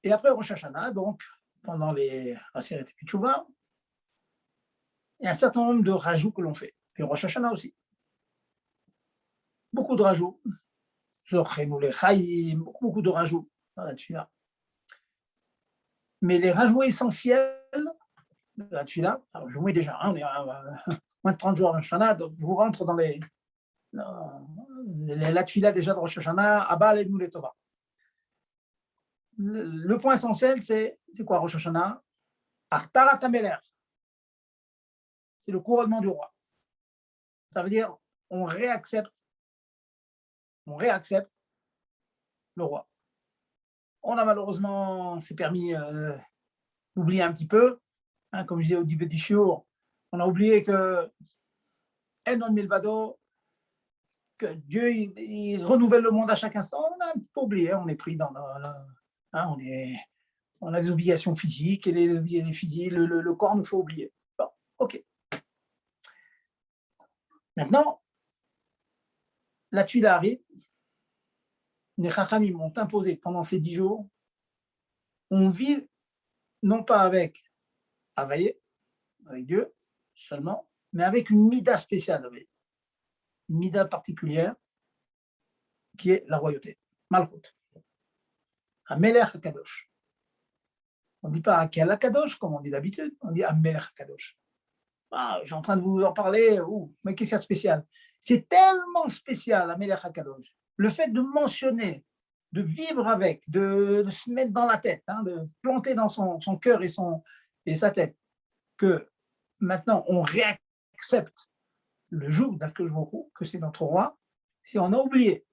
[SPEAKER 1] Et après Rosh Hashanah, donc pendant les Aseret Teshuvah, il y a un certain nombre de rajouts que l'on fait. Et Rosh Hashanah aussi. Beaucoup de rajouts. Beaucoup de rajouts dans la tefila. Mais les rajouts essentiels de la tefila, alors je vous mets déjà, on est à moins de 30 jours à Rosh Hashanah, donc je vous rentre dans la tefila déjà de Rosh Hashanah, Abba Leinu Letova. Le point essentiel, c'est quoi Rosh Hashanah? Artarat HaMelech. C'est le couronnement du roi. Ça veut dire, on réaccepte le roi. On a malheureusement, c'est permis d'oublier un petit peu, comme je disais au début du shiur, on a oublié que Enon Milvado, que Dieu il renouvelle le monde à chaque instant. On a un petit peu oublié, on est pris dans on a des obligations physiques et le corps nous fait oublier. Bon, ok. Maintenant, la tefila arrive. Les Chachamim m'ont imposé pendant ces 10 jours, on vit non pas avec Avaye, avec Dieu seulement, mais avec une mida spéciale, une mida particulière qui est la royauté, Malchut, Amelech HaKadosh. On ne dit pas Akel HaKadosh comme on dit d'habitude, on dit Amelech HaKadosh. Je suis en train de vous en parler, mais qu'est-ce qu'il y a de spécial? C'est tellement spécial, Amelech HaKadosh. Le fait de mentionner, de vivre avec, de se mettre dans la tête, de planter dans son cœur et sa tête, que maintenant on réaccepte le joug d'Akadosh Baruch Hu, que c'est notre roi. Si on a oublié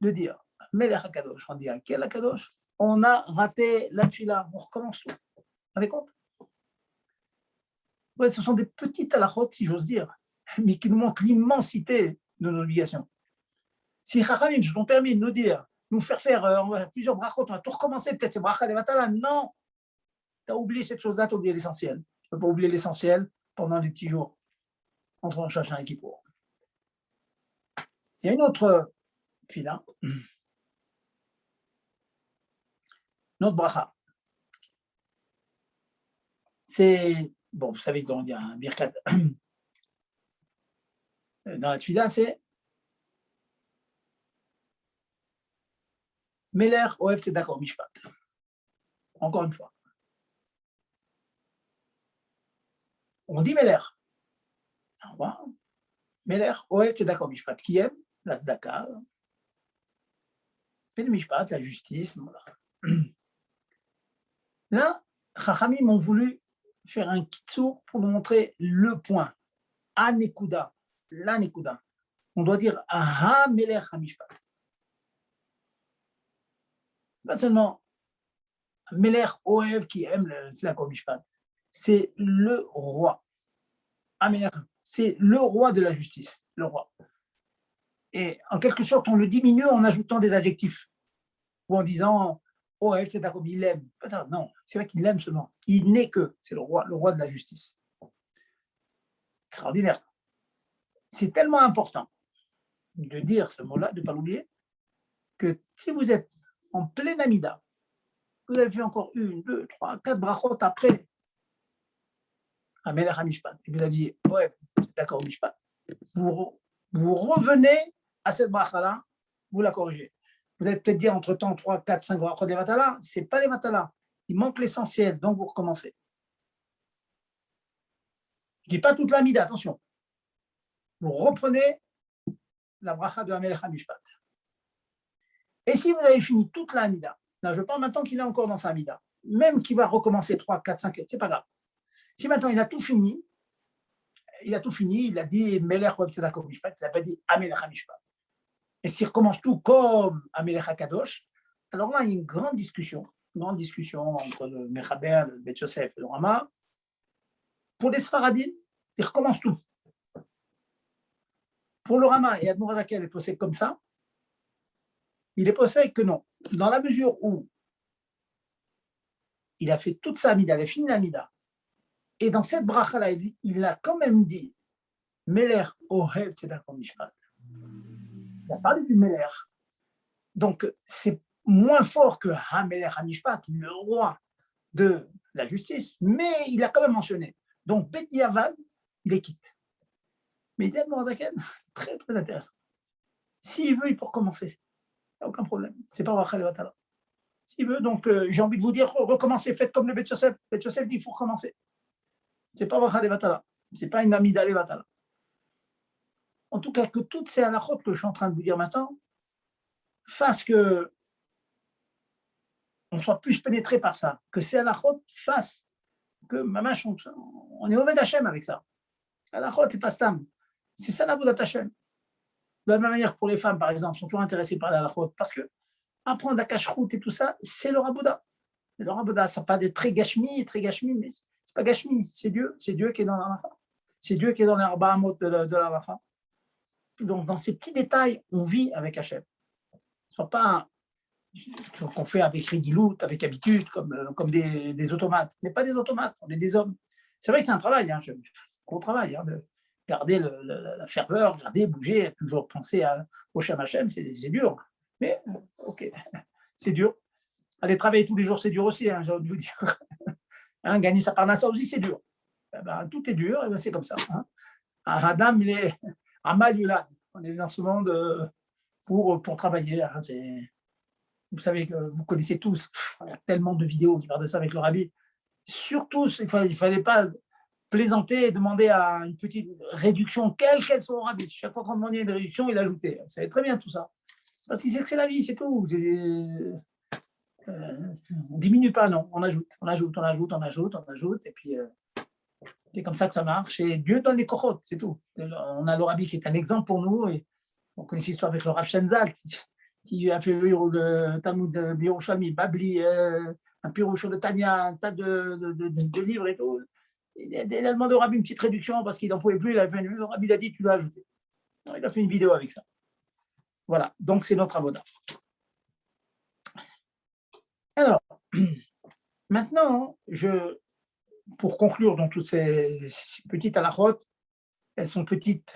[SPEAKER 1] de dire Melech HaKadosh, on dit Akel HaKadosh, on a raté la tefila, on recommence tout. Vous vous rendez compte? Ouais, ce sont des petites halachot, si j'ose dire, mais qui nous montrent l'immensité de nos obligations. Si Chachamim se sont permis de nous dire, nous faire faire on va faire plusieurs brachot, on va tout recommencer, peut-être c'est bracha levatala. Non, tu as oublié cette chose-là, tu as oublié l'essentiel. Tu ne peux pas oublier l'essentiel pendant les petits jours entre Rosh Hashanah et Kippour. Il y a une autre fila, une autre bracha. C'est, bon, vous savez, il y a un birkat dans la tefila, c'est Meler Oev Tzedaka Mishpat. Encore une fois. On dit Meler. Meler Oev Tzedaka Mishpat, qui aime la tzedaka, et le Mishpat, la justice. Voilà. Là, Chachamim ont voulu faire un kitsour pour nous montrer le point. Anekuda, la nekuda. On doit dire Aha Meler HaMishpat. Pas seulement Meler Oev qui aime le tzedaka Mishpat. C'est le roi. Améler, c'est le roi de la justice, le roi. Et en quelque sorte, on le diminue en ajoutant des adjectifs ou en disant oh, c'est d'accord, il l'aime. Non, c'est vrai qu'il l'aime seulement. Il n'est que, c'est le roi de la justice. Extraordinaire. C'est tellement important de dire ce mot-là, de ne pas l'oublier, que si vous êtes en pleine Amida, vous avez fait encore 1, 2, 3, 4 brachot après Améler HaMishpat, et vous avez dit ouais, c'est d'accord, Mishpat, vous revenez à cette bracha-là, vous la corrigez. Vous allez peut-être dire entre-temps 3, 4, 5 brachot des Vatala, ce n'est pas les Vatala. Il manque l'essentiel, donc vous recommencez. Je ne dis pas toute la mida, attention. Vous reprenez la bracha de Améler HaMishpat. Et si vous avez fini toute la mida, là je parle maintenant qu'il est encore dans sa mida, même qu'il va recommencer 3, 4, 5, c'est pas grave. Si maintenant il a tout fini, il a dit Melech Oev Tzedaka Mishpat, il n'a pas dit Améler HaMishpat. Et s'il recommence tout comme Améler HaKadosh, alors là, il y a une grande discussion entre le Mechaber, le Bet Yosef et le Rama. Pour les Sfaradim, il recommence tout. Pour le Rama et Admor Zaken, il est possède comme ça. Il est possède que non. Dans la mesure où il a fait toute sa Amida, il a fini l'Amida, et dans cette bracha-là, il a quand même dit Melech Ohev Tzedaka Mishpat. Il a parlé du Meler. Donc, c'est moins fort que Ha-Melech HaMishpat, le roi de la justice, mais il a quand même mentionné. Donc, Bet Yavad, il est quitte. Mais il dit à Morzaken, très, très intéressant. S'il veut, il peut recommencer. Il n'y a aucun problème. Ce n'est pas Rachel Vatala. S'il veut, donc, j'ai envie de vous dire, recommencez, faites comme le Bet Yosef. Bet Yosef dit, il faut recommencer. Ce n'est pas Rachel Vatala. Ce n'est pas une Amida Vatala. En tout cas, que toutes ces halachot que je suis en train de vous dire maintenant fassent que on soit plus pénétré par ça, que ces halachot fassent que mamash, on est Oved Hashem avec ça. Halachot, c'est pas stam. C'est ça la Vodat Hashem. De la même manière que pour les femmes, par exemple, sont toujours intéressées par la halachot, parce que apprendre la cache-route et tout ça, c'est le Raboda. C'est le Raboda, ça n'a pas d'être très gashmi, mais c'est pas gashmi, c'est Dieu qui est dans la Rafa. C'est Dieu qui est dans les Arba Amot de la Rafa. Donc, dans ces petits détails, on vit avec Hachem. Ce n'est pas qu'on fait avec rigilout, avec habitude, comme des automates. On n'est pas des automates, on est des hommes. C'est vrai que c'est un travail, c'est un gros travail, de garder la ferveur, garder, bouger, toujours penser au Shem Hachem, c'est dur. Mais, ok, c'est dur. Aller travailler tous les jours, c'est dur aussi, j'ai envie de vous dire. Gagner sa parnassa aussi, c'est dur. Tout est dur, et c'est comme ça. Adam, il est Amal Yulad. On est dans ce monde pour travailler. Vous savez que vous connaissez tous, il y a tellement de vidéos qui parlent de ça avec le rabbi. Surtout, il ne fallait pas plaisanter et demander à une petite réduction, quelle qu'elle soit au rabbi. Chaque fois qu'on demandait une réduction, il ajoutait. Vous savez très bien tout ça. Parce qu'il sait que c'est la vie, c'est tout. On ne diminue pas, non. On ajoute. Et puis, c'est comme ça que ça marche. Et Dieu donne les kochot, c'est tout. On a le rabbi qui est un exemple pour nous. Et on connaît cette histoire avec le Rav Shenzal, qui a fait le Talmud de Yerushalmi, Babli, un pirouche sur le Tanya, un tas de livres et tout. Il a demandé au Rabbi une petite réduction parce qu'il n'en pouvait plus. Le Rabbi a dit, tu l'as ajouté. Il a fait une vidéo avec ça. Voilà, donc c'est notre avoda. Alors, maintenant, pour conclure dans toutes ces petites halakhot, elles sont petites,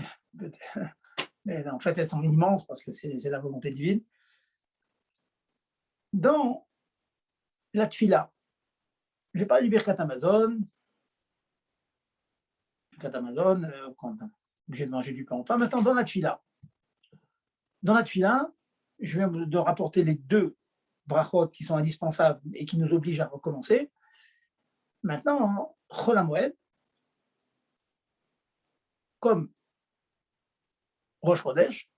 [SPEAKER 1] mais en fait elles sont immenses parce que c'est la volonté divine. Dans la tfila, je vais parler du Birkat Hamazon. Birkat Hamazon, quand j'ai de manger du pain. Enfin, maintenant, dans la tfila, je viens de rapporter les 2 brachot qui sont indispensables et qui nous obligent à recommencer. Maintenant, Chol HaMoed, comme Rosh Chodesh,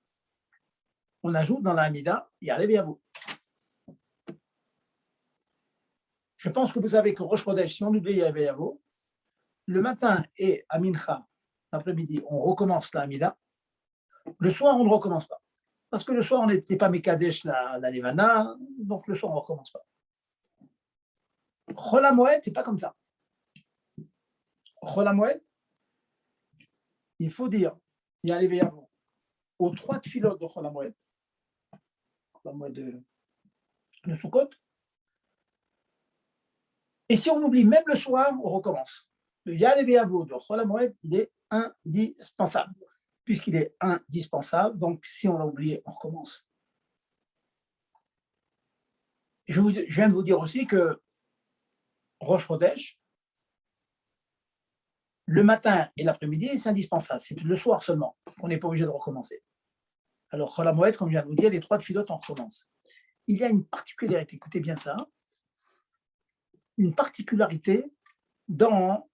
[SPEAKER 1] on ajoute dans la Hamida Ya'aleh V'Yavo. Je pense que vous savez que Rosh Chodesh, si on oublie Ya'aleh V'Yavo, le matin et à Mincha, l'après-midi, on recommence la Hamida. Le soir, on ne recommence pas. Parce que le soir, on n'était pas Mekadesh la Levana, donc le soir, on ne recommence pas. Chol HaMoed, ce n'est pas comme ça. Chol HaMoed, il faut dire Ya'aleh V'Yavo aux 3 tfilotes de Chol HaMoed, la moed de Sukkot. Et si on oublie même le soir, on recommence. Le Ya'aleh V'Yavo de Chol HaMoed, il est indispensable. Puisqu'il est indispensable, donc si on l'a oublié, on recommence. Je viens de vous dire aussi que Rosh Chodesh, le matin et l'après-midi, c'est indispensable. C'est le soir seulement. On n'est pas obligé de recommencer. Alors, Chol HaMoed, comme je viens de vous dire, les 3 tfilotes, on recommence. Il y a une particularité, écoutez bien ça, une particularité dans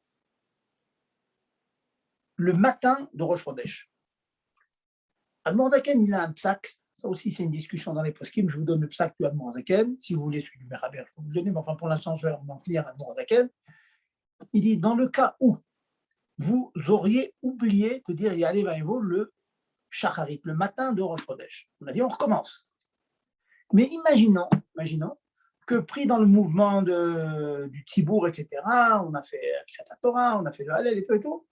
[SPEAKER 1] le matin de Rosh Chodesh. Admor Zaken, il a un psak. Ça aussi, c'est une discussion dans les poskim. Je vous donne le psak du Admor Zaken. Si vous voulez celui du Mechaber, je peux vous le donner, mais enfin, pour l'instant, je vais m'en tenir à Admor Zaken. Il dit, dans le cas où vous auriez oublié de dire Ya'aleh V'Yavo le Shacharit, le matin de Rosh Chodesh. On a dit, on recommence. Mais imaginons que pris dans le mouvement du Tzibour, etc., on a fait Kriyat Torah, on a fait le Hallel et tout,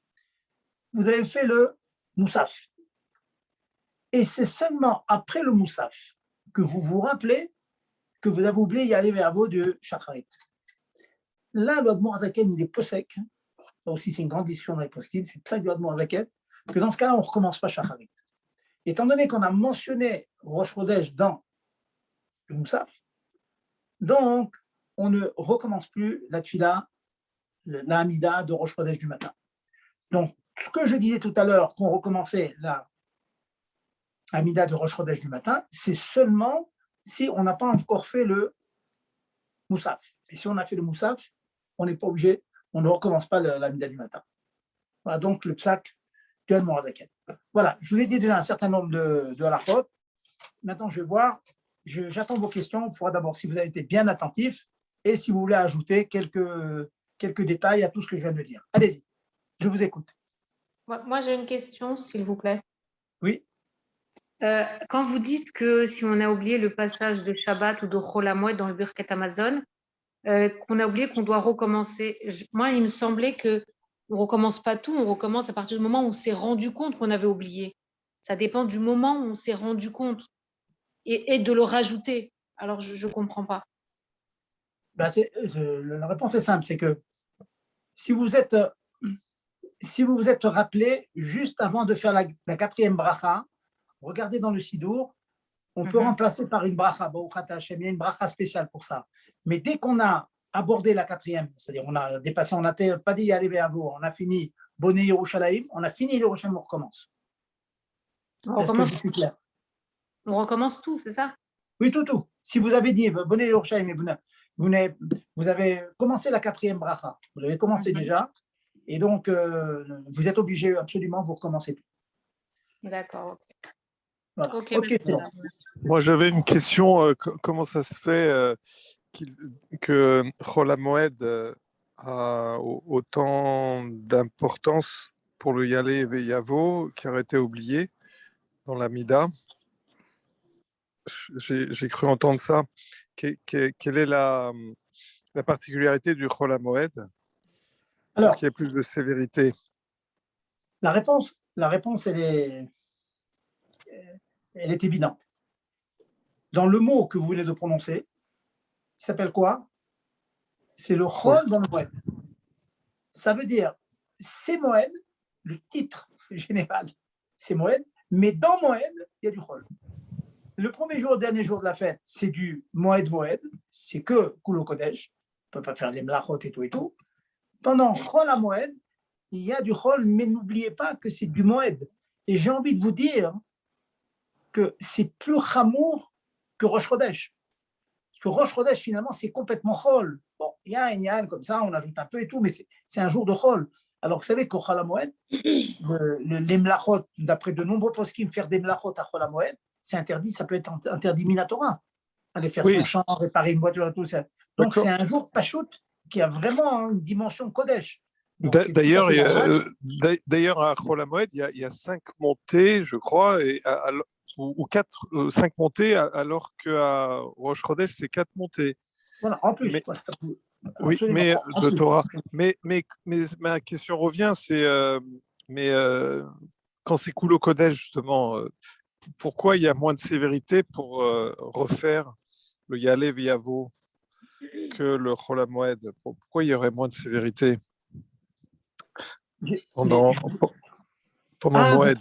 [SPEAKER 1] vous avez fait le Moussaf. Et c'est seulement après le Moussaf que vous vous rappelez que vous avez oublié Ya'aleh V'Yavo de Shacharit. Là, le Admor Zaken, il est posek. Ça aussi, c'est une grande discussion dans les poskim. C'est pour ça que le Admor Zaken, que dans ce cas-là, on ne recommence pas Shacharit. Étant donné qu'on a mentionné Rosh Chodesh dans le Moussaf, donc on ne recommence plus la Tfila, la Hamida de Rosh Chodesh du matin. Donc, ce que je disais tout à l'heure, qu'on recommençait la Hamida de Rosh Chodesh du matin, c'est seulement si on n'a pas encore fait le Moussaf. Et si on a fait le Moussaf, on n'est pas obligé, on ne recommence pas la Hamida du matin. Voilà donc le psak du Admor HaZaken. Voilà, je vous ai dit déjà un certain nombre de halakhot. Maintenant, je vais voir, j'attends vos questions. Il faudra d'abord si vous avez été bien attentifs et si vous voulez ajouter quelques détails à tout ce que je viens de dire. Allez-y, je vous écoute.
[SPEAKER 4] Moi, j'ai une question, s'il vous plaît.
[SPEAKER 1] Oui.
[SPEAKER 4] Quand vous dites que si on a oublié le passage de Shabbat ou de Chol HaMoed dans le Birkat Hamazon, qu'on a oublié qu'on doit recommencer, moi, il me semblait qu'on ne recommence pas tout, on recommence à partir du moment où on s'est rendu compte qu'on avait oublié. Ça dépend du moment où on s'est rendu compte et de le rajouter. Alors, je ne comprends pas.
[SPEAKER 1] Ben la réponse est simple, c'est que si vous vous êtes rappelé juste avant de faire la 4e bracha, regardez dans le Sidour, on peut remplacer par une bracha. Baruch Ata Hashem, il y a une bracha spéciale pour ça. Mais dès qu'on a abordé la 4e, c'est-à-dire on a dépassé, on n'a pas dit Ya'aleh V'Yavo, on a fini Bonei Yerushalayim, on a fini Yerushalayim, on recommence. Est-ce que je suis clair?
[SPEAKER 4] On recommence tout, c'est ça?
[SPEAKER 1] Oui, tout. Si vous avez dit Bonei Yerushalayim, vous avez commencé la 4e bracha, vous l'avez commencé déjà, et donc vous êtes obligé absolument, vous recommencez tout.
[SPEAKER 4] D'accord.
[SPEAKER 1] Voilà.
[SPEAKER 4] Ok,
[SPEAKER 1] c'est bon.
[SPEAKER 2] Moi, j'avais une question. Comment ça se fait que Chol HaMoed a autant d'importance pour le Ya'aleh V'Yavo qui aurait été oublié dans la Mida? J'ai cru entendre ça. Quelle est la particularité du Chol HaMoed?
[SPEAKER 1] Alors,
[SPEAKER 2] qu'il y ait plus de sévérité?
[SPEAKER 1] la réponse, elle est évidente. Dans le mot que vous venez de prononcer, il s'appelle quoi? C'est le chol dans le moed. Ça veut dire, c'est moed, le titre général, c'est moed, mais dans moed, il y a du chol. Le premier jour, le dernier jour de la fête, c'est du moed, c'est que Kulo Kodesh, on ne peut pas faire les mlachot et tout et tout. Pendant chol à moed, il y a du chol, mais n'oubliez pas que c'est du moed. Et j'ai envie de vous dire que c'est plus chamour que Rosh Chodesh. Parce que Rosh Chodesh, finalement, c'est complètement chol. Bon, il y a un yann comme ça, on ajoute un peu et tout, mais c'est un jour de chol. Alors, vous savez qu'au Chol HaMoed, les mlachot, d'après de nombreux poskim, faire des mlachot à Chol HaMoed, c'est interdit, ça peut être interdit minatora. Aller faire son champ, réparer une voiture et tout ça. Donc, c'est un jour pachout qui a vraiment une dimension Kodesh.
[SPEAKER 2] D'ailleurs, à Chol HaMoed, il y a 5 montées, je crois, ou 5 montées, alors qu'à Rosh Chodesh, c'est 4 montées.
[SPEAKER 1] Voilà, en plus.
[SPEAKER 2] Mais,
[SPEAKER 1] voilà.
[SPEAKER 2] oui, mais de Torah. Mais ma question revient, c'est quand c'est Kulo Kodesh, justement, pourquoi il y a moins de sévérité pour refaire le Yalev Yavo que le Chol HaMoed? Pourquoi il y aurait moins de sévérité pendant le Moed?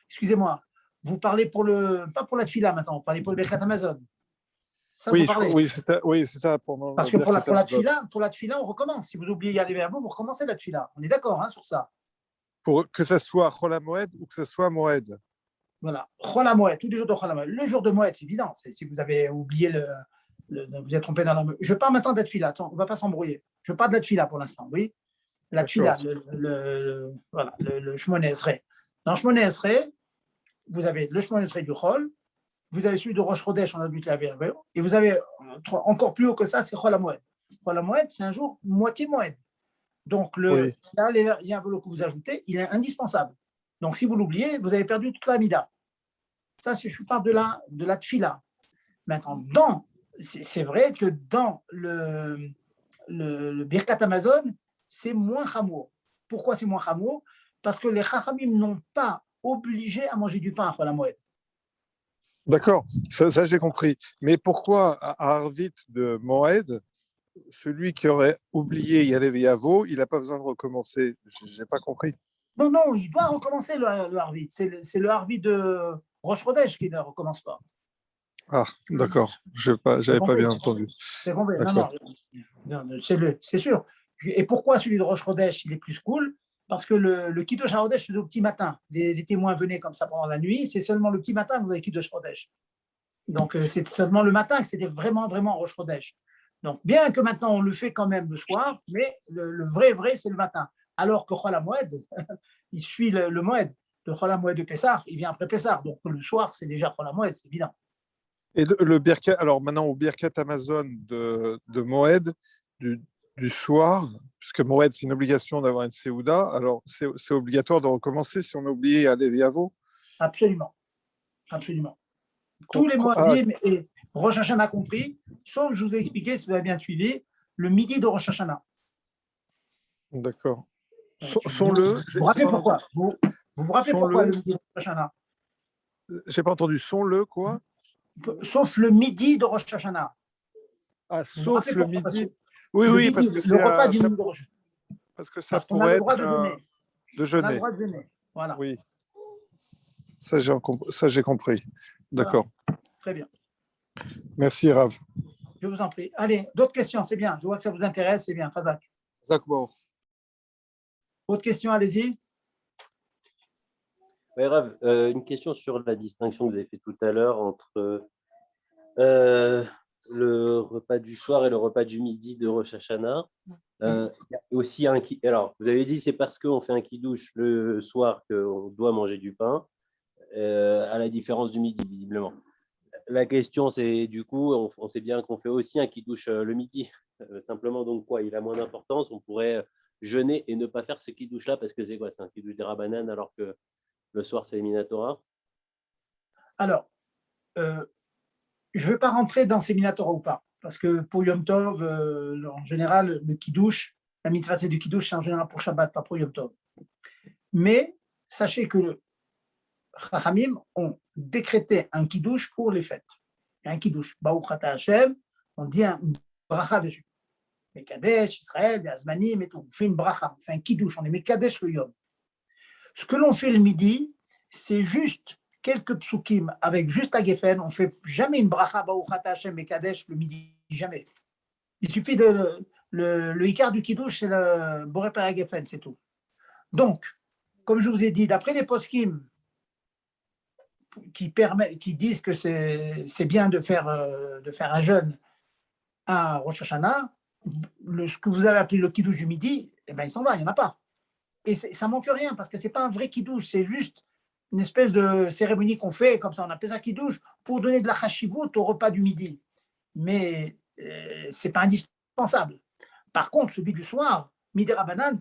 [SPEAKER 1] Excusez-moi, vous parlez pas pour la Tfila maintenant, vous parlez pour le Birkat Hamazon.
[SPEAKER 2] Oui, c'est ça.
[SPEAKER 1] Parce que pour la Tfila, on recommence. Si vous oubliez Yalev Yavo, vous recommencez la Tfila. On est d'accord sur ça.
[SPEAKER 2] Pour que ça soit Chol HaMoed ou que ça soit Moed.
[SPEAKER 1] Voilà, Chol HaMoed, tous les jours de Chol HaMoed. Le jour de Moed, c'est évident. Si vous avez oublié vous êtes trompé dans la. Je parle maintenant de la Tfila. Attends, on ne va pas s'embrouiller. Je parle de la Tfila pour l'instant, oui. La Tfila, le Shmoneh Esrei. Dans Shmoneh Esrei, vous avez le Shmoneh Esrei du Chol, vous avez celui de Rosh Chodesh, on a dû te laver, et vous avez encore plus haut que ça, c'est Chol HaMoed. Chol HaMoed, c'est un jour moitié Moed. Donc, il y a un vélo que vous ajoutez, il est indispensable. Donc, si vous l'oubliez, vous avez perdu toute la Mida. Ça, je parle de la Tfila. Maintenant, c'est vrai que dans le Birkat Hamazon, c'est moins chamour. Pourquoi c'est moins chamour? Parce que les Chachamim n'ont pas obligé à manger du pain à Chol HaMoed.
[SPEAKER 2] D'accord, ça j'ai compris. Mais pourquoi à Arvit de Moed, celui qui aurait oublié Yalev Yavo, il n'a pas besoin de recommencer? Je n'ai pas compris.
[SPEAKER 1] Non, il doit recommencer le Arvit. C'est le Arvit de Rosh Chodesh qui ne recommence pas.
[SPEAKER 2] Ah, d'accord. Je n'avais pas bien entendu.
[SPEAKER 1] C'est compris. Non, c'est sûr. Et pourquoi celui de Rosh Chodesh, il est plus cool? Parce que le Kiddush HaChodesh, c'est au petit matin. Les témoins venaient comme ça pendant la nuit. C'est seulement le petit matin que vous avez Kiddush HaChodesh. Donc, c'est seulement le matin que c'était vraiment, vraiment Rosh Chodesh. Donc, bien que maintenant, on le fait quand même le soir, mais le vrai, c'est le matin. Alors que Chol HaMoed, il suit le Moed. Le Chol HaMoed de Pessah, il vient après Pessah. Donc, le soir, c'est déjà Chol HaMoed, c'est évident.
[SPEAKER 2] Et le Birkat, alors maintenant au Birkat Hamazon de Moed, du soir, puisque Moed c'est une obligation d'avoir une Séouda, alors c'est obligatoire de recommencer si on a oublié Yalev Yavo?
[SPEAKER 1] Absolument. Tous les Moedim et Rosh Hashanah compris, sauf, je vous ai expliqué, si vous avez bien suivi, le midi de Rosh Hashanah.
[SPEAKER 2] D'accord.
[SPEAKER 1] Vous vous rappelez pourquoi? Vous vous rappelez pourquoi le midi de Rosh Hashanah?
[SPEAKER 2] J'ai pas entendu. Sont-le quoi?
[SPEAKER 1] Sauf le midi de Rosh Hashanah.
[SPEAKER 2] Ah, sauf le midi. Oui,
[SPEAKER 1] midi,
[SPEAKER 2] parce que
[SPEAKER 1] le repas du midi de Rosh Hashanah.
[SPEAKER 2] Parce que ça pourrait être
[SPEAKER 1] de jeûner. On a le droit de jeûner. Voilà.
[SPEAKER 2] Oui. Ça, j'ai compris. D'accord.
[SPEAKER 1] Voilà. Très bien.
[SPEAKER 2] Merci, Rav.
[SPEAKER 1] Je vous en prie. Allez, d'autres questions, c'est bien. Je vois que ça vous intéresse, c'est bien. Chazak. Autre question, allez-y.
[SPEAKER 5] Oui, Rav, une question sur la distinction que vous avez fait tout à l'heure entre le repas du soir et le repas du midi de Rosh Hashanah. Il y a aussi alors, vous avez dit c'est parce qu'on fait un kiddush le soir qu'on doit manger du pain, à la différence du midi, visiblement. La question, c'est du coup, on sait bien qu'on fait aussi un kiddush le midi. Simplement, donc quoi, il a moins d'importance. On pourrait jeûner et ne pas faire ce kiddush-là parce que c'est quoi? C'est un kiddush des Rabbanan alors que le soir, c'est Minatora.
[SPEAKER 1] Alors, je ne vais pas rentrer dans ces Minatora ou pas, parce que pour Yom Tov, en général, le kiddush, La mitzvah c'est du kiddush, c'est en général pour Shabbat, pas pour Yom Tov. Mais sachez que les Chachamim ont décrété un kiddush pour les fêtes. Il y a un kiddush, Baruch Ata Hashem, on dit une bracha dessus. Mekadesh, Israël, Azmanim et tout. On fait une bracha, on fait un kiddush, on est Mekadesh le Yom. Ce que l'on fait le midi, c'est juste quelques psukim avec juste la Geffen. On ne fait jamais une bracha Baruch Ata Hashem Mekadesh le midi, jamais. Il suffit de le Icar du kiddush, c'est le Boré Père Geffen, c'est tout. Donc, comme je vous ai dit, d'après les poskim qui disent que c'est bien de faire un jeûne à Rosh Hashanah, ce que vous avez appelé le kiddush du midi, eh ben, il s'en va, il n'y en a pas. Et ça manque rien parce que ce n'est pas un vrai kiddush, c'est juste une espèce de cérémonie qu'on fait, comme ça on appelle ça kiddush, pour donner de la chashivut au repas du midi. Mais ce n'est pas indispensable. Par contre, celui du soir, Midi Rabanan,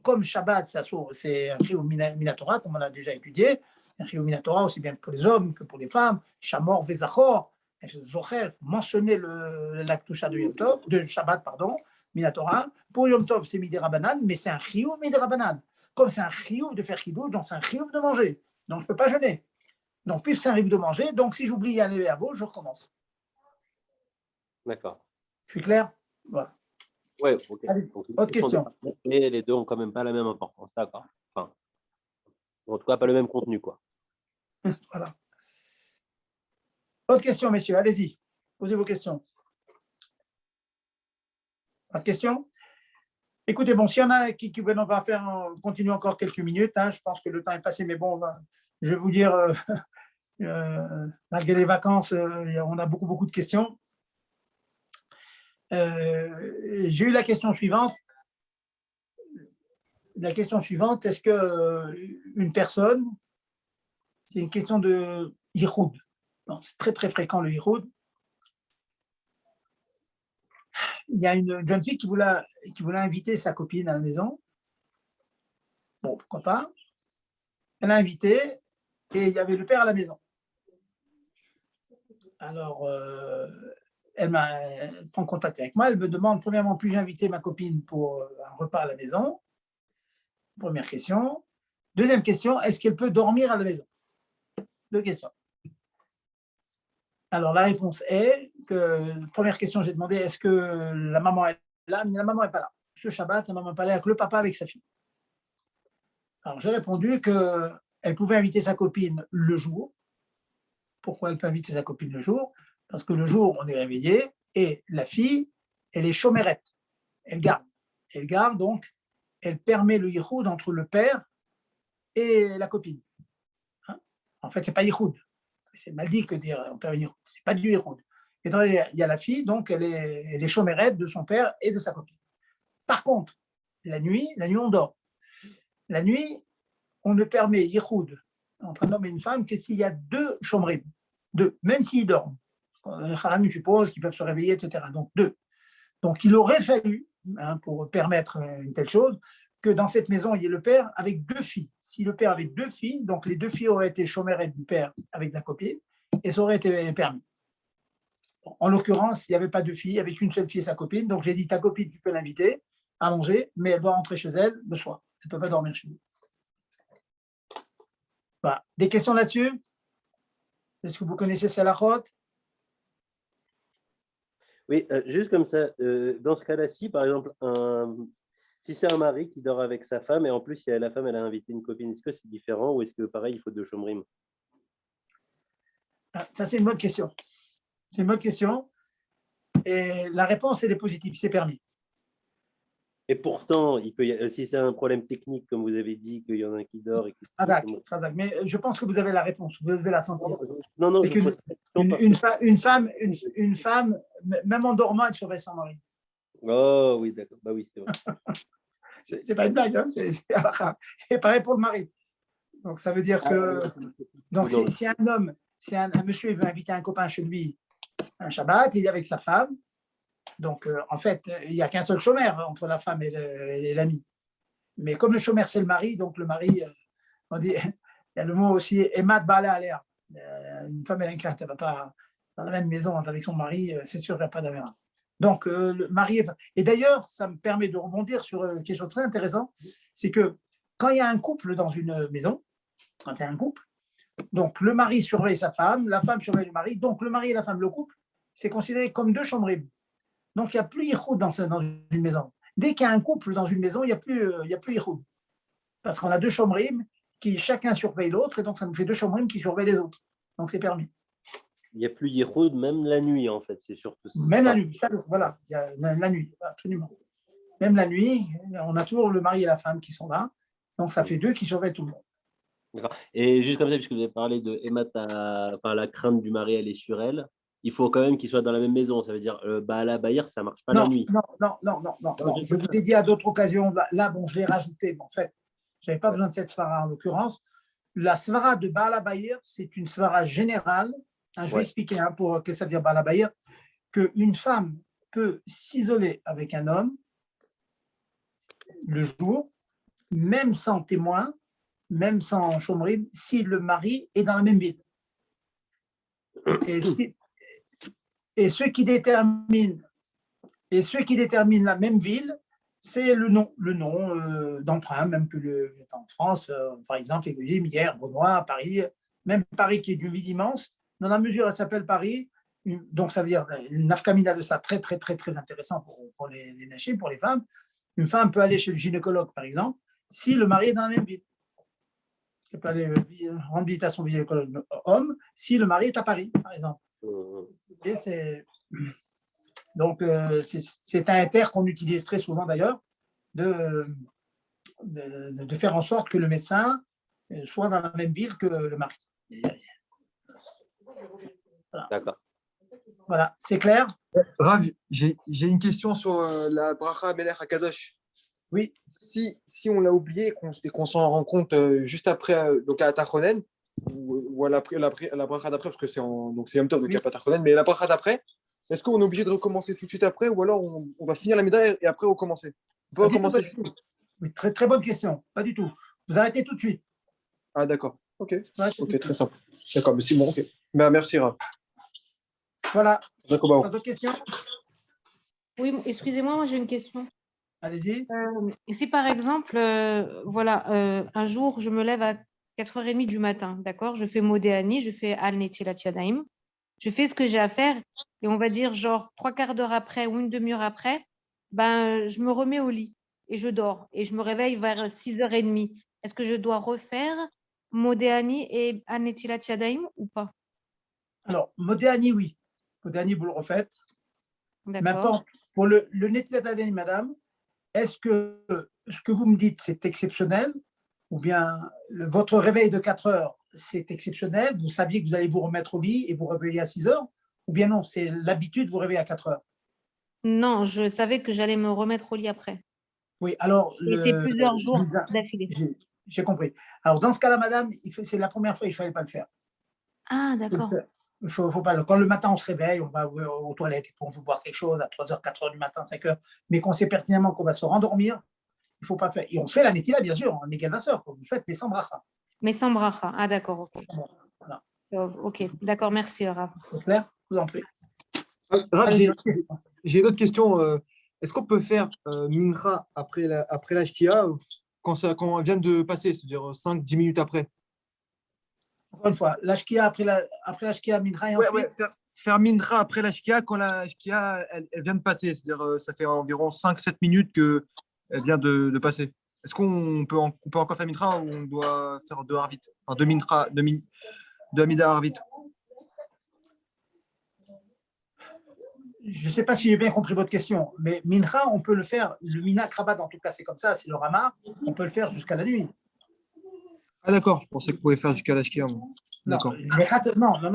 [SPEAKER 1] comme Shabbat, c'est un chiyuv minatora, comme on a déjà étudié, un chiyuv minatora aussi bien pour les hommes que pour les femmes, Shamor Vezachor, Zocher, mentionner la Kedusha de Shabbat, pardon, minatora. Pour Yom Tov, c'est Midi Rabanan, mais c'est un chiyuv Midi Rabanan. Comme c'est un chiyuv de faire kiddush, donc c'est un chiyuv de manger. Donc je ne peux pas jeûner. Donc puisque c'est un chiyuv de manger, donc si j'oublie un lever à vous, je recommence.
[SPEAKER 5] D'accord.
[SPEAKER 1] Je suis clair? Voilà.
[SPEAKER 5] Oui, ok.
[SPEAKER 1] Allez,
[SPEAKER 5] Donc,
[SPEAKER 1] autre question.
[SPEAKER 5] Mais les deux ont quand même pas la même importance, d'accord. Enfin, en tout cas, pas le même contenu, quoi.
[SPEAKER 1] Voilà. Autre question, messieurs, allez-y. Posez vos questions. Pas de questions? Écoutez, bon, s'il y en a qui on va continuer encore quelques minutes. Hein, je pense que le temps est passé, mais bon, je vais vous dire, malgré les vacances, on a beaucoup de questions. J'ai eu la question suivante. La question suivante, est-ce que une personne, c'est une question de yichud. C'est très fréquent le yichud. Il y a une jeune fille qui voulait inviter sa copine à la maison. Bon, pourquoi pas. Elle l'a invité et il y avait le père à la maison. Alors, elle prend contact avec moi. Elle me demande, premièrement, puis-je inviter ma copine pour un repas à la maison? Première question. Deuxième question, est-ce qu'elle peut dormir à la maison? Deux questions. Alors, la réponse est que, première question, j'ai demandé, est-ce que la maman est là? Mais la maman n'est pas là. Ce Shabbat, la maman n'est pas là avec le papa, avec sa fille. Alors, j'ai répondu qu'elle pouvait inviter sa copine le jour. Pourquoi elle peut inviter sa copine le jour? Parce que le jour, on est réveillé et la fille, elle est chomérette. Elle garde. Elle garde, donc, elle permet le yichud entre le père et la copine. Hein? En fait, ce n'est pas yichud. C'est mal dit que dire on perd yichud. Ce n'est pas du yichud. Et donc, il y a la fille, donc, elle est chomérette de son père et de sa copine. Par contre, la nuit, on dort. La nuit, on ne permet yichud entre un homme et une femme que s'il y a deux chomrim. Deux, même s'ils dorment. Le haram suppose qu'ils peuvent se réveiller, etc. Donc, deux. Donc, il aurait fallu, pour permettre une telle chose, que dans cette maison, il y ait le père avec deux filles. Si le père avait deux filles, donc les deux filles auraient été chômerettes du père avec la copine, et ça aurait été permis. En l'occurrence, il n'y avait pas deux filles, avec une seule fille et sa copine. Donc, j'ai dit, ta copine, tu peux l'inviter à manger, mais elle doit rentrer chez elle le soir. Elle ne peut pas dormir chez nous. Voilà. Des questions là-dessus? Est-ce que vous connaissez ces halachot?
[SPEAKER 5] Oui, juste comme ça, dans ce cas-là, si par exemple, si c'est un mari qui dort avec sa femme et en plus la femme elle a invité une copine, est-ce que c'est différent ou est-ce que pareil, il faut deux chomrim?
[SPEAKER 1] Ça, c'est une bonne question. C'est une bonne question. Et la réponse, elle est positive, c'est permis.
[SPEAKER 5] Et pourtant, si c'est un problème technique, comme vous avez dit, qu'il y en a un qui dort et qui...
[SPEAKER 1] Razak, mais je pense que vous avez la réponse, vous devez la sentir.
[SPEAKER 5] Non,
[SPEAKER 1] c'est une femme, même en dormant, elle surveille son mari.
[SPEAKER 5] Oh oui, d'accord. Bah oui, c'est vrai.
[SPEAKER 1] C'est pas une blague, hein, et pareil pour le mari. Donc ça veut dire que donc si un homme, si un monsieur veut inviter un copain chez lui un Shabbat, il est avec sa femme. Donc en fait, il n'y a qu'un seul chômeur entre la femme et l'ami. Mais comme le chômeur c'est le mari, donc le mari, on dit, il y a le mot aussi Emat Bala Alea. Une femme elle est incrinte, elle ne va pas dans la même maison avec son mari, c'est sûr qu'elle n'a pas d'avéra. Donc, le mari et d'ailleurs, ça me permet de rebondir sur quelque chose de très intéressant, c'est que quand il y a un couple dans une maison, quand il y a un couple, donc le mari surveille sa femme, la femme surveille le mari, donc le mari et la femme, le couple, c'est considéré comme deux chambres. Donc, il n'y a plus yichoud dans une maison. Dès qu'il y a un couple dans une maison, il n'y a plus yichoud. Parce qu'on a deux chambres qui chacun surveille l'autre, et donc ça nous fait deux chambres qui surveillent les autres. Donc, c'est permis.
[SPEAKER 5] Il n'y a plus Yichoud, même la nuit, en fait, c'est surtout ça.
[SPEAKER 1] Même la nuit, ça, voilà, il y a la nuit, absolument. Même la nuit, on a toujours le mari et la femme qui sont là, donc ça fait deux qui surveillent tout le monde.
[SPEAKER 5] D'accord. Et juste comme ça, puisque vous avez parlé de Emma, enfin, la crainte du mari, elle est sur elle, il faut quand même qu'ils soient dans la même maison. Ça veut dire, Baala Bayir, ça ne marche pas la nuit.
[SPEAKER 1] Non. Je vous ai dit à d'autres occasions, là, bon, je l'ai rajouté, mais en fait, je n'avais pas besoin de cette svara en l'occurrence. La svara de Baala Bayir, c'est une svara générale. Je vais expliquer pour que ça veut dire Baala Bayir, qu'une femme peut s'isoler avec un homme le jour, même sans témoin, même sans chômerie, si le mari est dans la même ville. Et ce qui détermine la même ville, c'est le nom d'emprunt, même que en France, par exemple, hier, Beaunois, Paris, même Paris qui est d'une ville immense, dans la mesure où elle s'appelle Paris, donc ça veut dire une nafkamina de ça très, très, très, très intéressant pour les nachim, pour les femmes. Une femme peut aller chez le gynécologue, par exemple, si le mari est dans la même ville. Elle peut aller rendre visite à son gynécologue homme si le mari est à Paris, par exemple. Donc, c'est un terme qu'on utilise très souvent d'ailleurs, de faire en sorte que le médecin soit dans la même ville que le mari. Voilà.
[SPEAKER 5] D'accord.
[SPEAKER 1] Voilà, c'est clair?
[SPEAKER 6] Rav, j'ai une question sur la bracha Melech HaKadosh.
[SPEAKER 1] Oui.
[SPEAKER 6] Si on l'a oublié et qu'on s'en rend compte juste après, donc à Tachonen, ou à la bracha d'après, parce que c'est Yom Tov, donc il n'y a pas Tachonen, mais la bracha d'après, est-ce qu'on est obligé de recommencer tout de suite après, ou alors on va finir la médaille et après recommencer? On peut recommencer juste...
[SPEAKER 1] Oui, très, très bonne question. Pas du tout. Vous arrêtez tout de suite.
[SPEAKER 6] Ah, d'accord. Ok,
[SPEAKER 1] Ouais,
[SPEAKER 6] très simple. D'accord, mais c'est bon, ok. Merci, Rav.
[SPEAKER 1] Voilà.
[SPEAKER 6] D'accord,
[SPEAKER 1] d'autres questions?
[SPEAKER 4] Oui, excusez-moi, moi j'ai une question.
[SPEAKER 1] Allez-y.
[SPEAKER 4] Si par exemple, un jour, je me lève à 4h30 du matin, d'accord? Je fais Modéani, je fais Al-Netilat Yadayim, je fais ce que j'ai à faire, et on va dire genre 3/4 d'heure après ou une demi-heure après, je me remets au lit et je dors, et je me réveille vers 6h30. Est-ce que je dois refaire Modéani et Al-Netilat Yadayim ou pas?
[SPEAKER 1] Alors, Modéani, oui. Modéani, vous le refaites.
[SPEAKER 4] D'accord.
[SPEAKER 1] Maintenant, pour le Netilat Yadayim, madame, est-ce que ce que vous me dites, c'est exceptionnel ou bien votre réveil de 4 heures, c'est exceptionnel? Vous saviez que vous allez vous remettre au lit et vous réveiller à 6 heures? Ou bien non, c'est l'habitude de vous réveiller à 4 heures?
[SPEAKER 4] Non, je savais que j'allais me remettre au lit après.
[SPEAKER 1] Oui, alors…
[SPEAKER 4] Et c'est plusieurs jours d'affilée.
[SPEAKER 1] J'ai compris. Alors, dans ce cas-là, madame, c'est la première fois, il ne fallait pas le faire.
[SPEAKER 4] Ah, d'accord.
[SPEAKER 1] Faut pas, quand le matin, on se réveille, on va aux toilettes, on veut boire quelque chose à 3h, 4h du matin, 5h, mais qu'on sait pertinemment qu'on va se rendormir, il ne faut pas faire. Et on fait la Netila, bien sûr, en égal vasseur, vous faites, mais sans bracha.
[SPEAKER 4] Mais sans bracha. Ah, d'accord, ok.
[SPEAKER 1] Voilà.
[SPEAKER 4] Ok, d'accord, merci, Rav.
[SPEAKER 1] C'est clair? Je vous en prie.
[SPEAKER 6] Rav, j'ai une autre question. Est-ce qu'on peut faire Mincha après la Shkia quand elle vient de passer, c'est-à-dire 5-10 minutes après?
[SPEAKER 1] Encore une fois, l'ashkia après la Shkia, Mincha et ensuite…
[SPEAKER 6] Faire Mincha après la Shkia quand la Shkia elle vient de passer, c'est-à-dire ça fait environ 5-7 minutes qu'elle vient de passer. Est-ce qu'on peut encore faire Mincha ou on doit faire deux Harvit, enfin deux Mincha, deux Amida Harvit?
[SPEAKER 1] Je ne sais pas si j'ai bien compris votre question, mais Mincha, on peut le faire, le Mina Krabat, en tout cas, c'est comme ça, c'est le Rama, on peut le faire jusqu'à la nuit.
[SPEAKER 6] Ah d'accord, je pensais qu'on pouvait faire jusqu'à la Shkia. D'accord.
[SPEAKER 1] Non, vous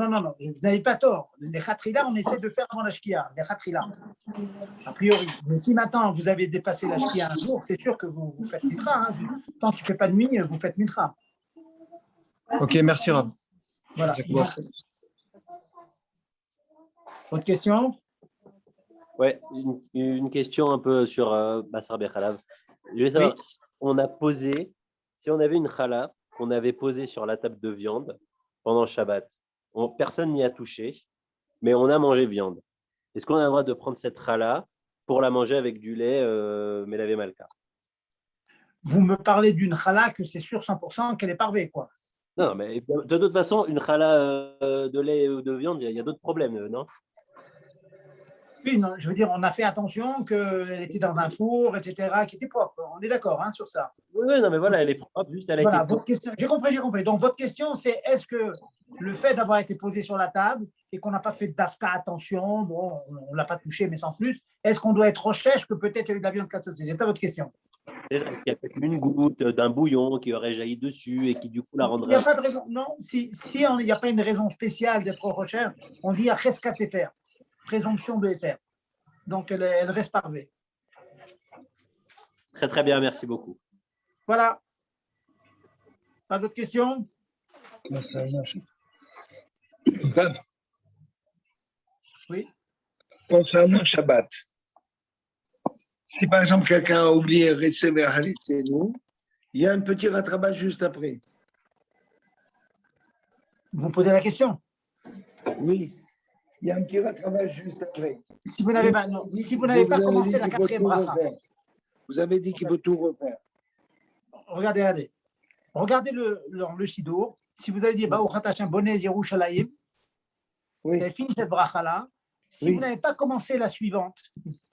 [SPEAKER 1] n'avez pas tort. Les Khatrila, on essaie de faire avant la Shkia, les Khatrila, a priori. Mais si maintenant vous avez dépassé la Shkia un jour, c'est sûr que vous faites Mitra. Tant qu'il ne fait pas de nuit, vous faites Mitra.
[SPEAKER 6] Ok, merci Rav.
[SPEAKER 1] Voilà. Autre question?
[SPEAKER 5] Ouais, une question un peu sur Bassar Bechalav. Je veux savoir, si on avait une chala qu'on avait posée sur la table de viande pendant Shabbat, personne n'y a touché, mais on a mangé viande. est-ce qu'on a le droit de prendre cette challah pour la manger avec du lait Melavé Malka?
[SPEAKER 1] Vous me parlez d'une challah que c'est sûr 100% qu'elle est parvée, quoi.
[SPEAKER 5] Non, mais de toute façon, une challah de lait ou de viande, il y a d'autres problèmes, non?
[SPEAKER 1] Oui, non, je veux dire, on a fait attention qu'elle était dans un four, etc., qui était propre. On est d'accord hein, sur ça.
[SPEAKER 5] Oui, non, mais voilà, elle est propre, juste elle a
[SPEAKER 1] Voilà,
[SPEAKER 5] été.
[SPEAKER 1] votre question, j'ai compris. Donc, votre question, c'est est-ce que le fait d'avoir été posé sur la table et qu'on n'a pas fait d'afka, attention, bon, on ne l'a pas touché, mais sans plus, est-ce qu'on doit être recherche que peut-être il y a eu de la viande cassée? C'est ça votre question?
[SPEAKER 5] Est-ce qu'il y a peut-être une goutte d'un bouillon qui aurait jailli dessus et qui, du coup, la
[SPEAKER 1] Il
[SPEAKER 5] rendrait.
[SPEAKER 1] n'y a pas de raison. Non, si il n'y a pas une raison spéciale d'être recherche, on dit à rescat éther, présomption de éther. Donc, elle reste parvée.
[SPEAKER 5] Très, très bien, merci beaucoup.
[SPEAKER 1] Voilà. Pas d'autres questions? Oui.
[SPEAKER 7] Concernant Shabbat, si par exemple quelqu'un a oublié Recever Halitzenu, il y a un petit rattrapage juste après.
[SPEAKER 1] Vous posez la question?
[SPEAKER 7] Oui, il y a un petit rattrapage juste après.
[SPEAKER 1] Si vous n'avez pas, non, si vous n'avez pas commencé la quatrième bracha.
[SPEAKER 7] Vous avez dit qu'il faut tout refaire.
[SPEAKER 1] Regardez. Regardez le Sidour. Si vous avez dit Baruch Hashem Bonnet Yerushalayim, vous
[SPEAKER 7] Oui,
[SPEAKER 1] avez fini cette bracha-là. Si
[SPEAKER 7] Oui.
[SPEAKER 1] vous n'avez pas commencé la suivante,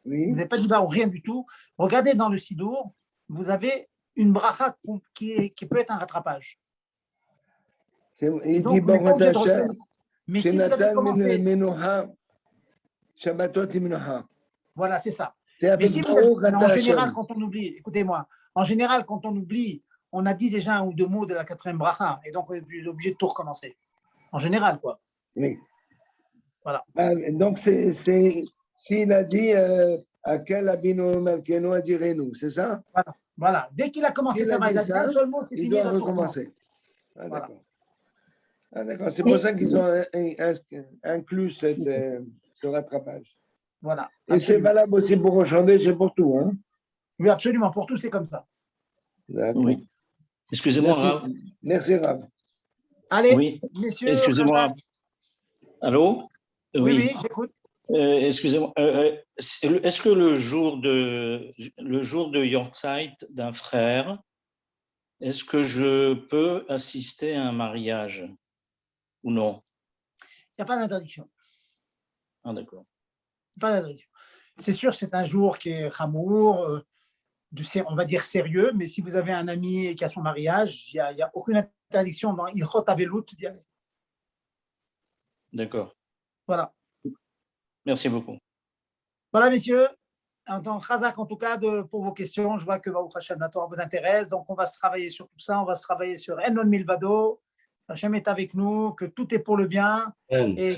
[SPEAKER 7] oui.
[SPEAKER 1] vous n'avez pas dit Baruch, rien du tout, regardez dans le Sidour, vous avez une bracha qui peut être un rattrapage. Et
[SPEAKER 7] Il
[SPEAKER 1] donc,
[SPEAKER 7] dit
[SPEAKER 1] vous n'êtes pas obligé de refaire.
[SPEAKER 7] Baruch
[SPEAKER 1] Mais si vous avez
[SPEAKER 7] Hashem,
[SPEAKER 1] commencé,
[SPEAKER 7] Menuha, Shabbatot Menuha.
[SPEAKER 1] voilà, c'est ça.
[SPEAKER 7] C'est
[SPEAKER 1] Mais
[SPEAKER 7] avec
[SPEAKER 1] si vous avez,
[SPEAKER 7] Baruch
[SPEAKER 1] en général,
[SPEAKER 7] Hashem.
[SPEAKER 1] quand on oublie, écoutez-moi, en général, quand on oublie, on a dit déjà un ou deux mots de la quatrième bracha, et donc on est obligé de tout recommencer. En général, quoi.
[SPEAKER 7] Oui.
[SPEAKER 1] Voilà.
[SPEAKER 7] Ah, donc, s'il a dit à quel abino malkeno adirenu, c'est ça?
[SPEAKER 1] Voilà. Dès qu'il a commencé
[SPEAKER 7] Il a
[SPEAKER 1] ça,
[SPEAKER 7] dit
[SPEAKER 1] il a dit
[SPEAKER 7] ça,
[SPEAKER 1] un seul mot, c'est
[SPEAKER 7] il
[SPEAKER 1] fini,
[SPEAKER 7] doit
[SPEAKER 1] il va tout
[SPEAKER 7] recommencer. Ah,
[SPEAKER 1] Voilà.
[SPEAKER 7] d'accord. Ah, d'accord. C'est pour ça qu'ils ont inclus ce rattrapage.
[SPEAKER 1] Voilà.
[SPEAKER 7] Et c'est
[SPEAKER 1] Absolument.
[SPEAKER 7] valable aussi pour Rochardé, c'est pour tout. Hein?
[SPEAKER 1] Oui, absolument. Pour tout, c'est comme ça.
[SPEAKER 7] D'accord.
[SPEAKER 8] Oui. Excusez-moi, Rav.
[SPEAKER 7] Merci, Rav.
[SPEAKER 1] Allez,
[SPEAKER 8] Oui.
[SPEAKER 1] messieurs.
[SPEAKER 8] Excusez-moi.
[SPEAKER 1] Razak.
[SPEAKER 8] Allô?
[SPEAKER 1] Oui, j'écoute.
[SPEAKER 8] Excusez-moi. Est-ce que le jour de Yortzeit d'un frère, est-ce que je peux assister à un mariage ou non?
[SPEAKER 1] Il n'y a pas d'interdiction.
[SPEAKER 8] Ah, d'accord.
[SPEAKER 1] Pas d'interdiction. C'est sûr, c'est un jour qui est chamour, on va dire sérieux, mais si vous avez un ami qui a son mariage, il n'y a aucune interdiction dans Ilchot Avelut d'y aller.
[SPEAKER 8] D'accord.
[SPEAKER 1] Voilà.
[SPEAKER 8] Merci beaucoup.
[SPEAKER 1] Voilà, messieurs. Donc, Razak, en tout cas, pour vos questions, je vois que Baruch Hashem, la Torah vous intéresse. Donc, on va se travailler sur tout ça. On va se travailler sur Enon Milvado. Hashem est avec nous, que tout est pour le bien. Et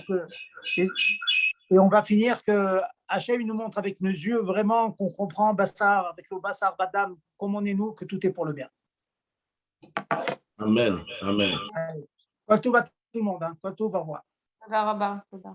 [SPEAKER 1] on va finir que Hachem il nous montre avec nos yeux vraiment qu'on comprend Bassar, avec le Bassar Badam, comme on est nous, que tout est pour le bien.
[SPEAKER 3] Amen. Amen.
[SPEAKER 1] Quoi tout va tout le monde, hein. Quoi tout va voir.
[SPEAKER 4] תודה רבה. תודה.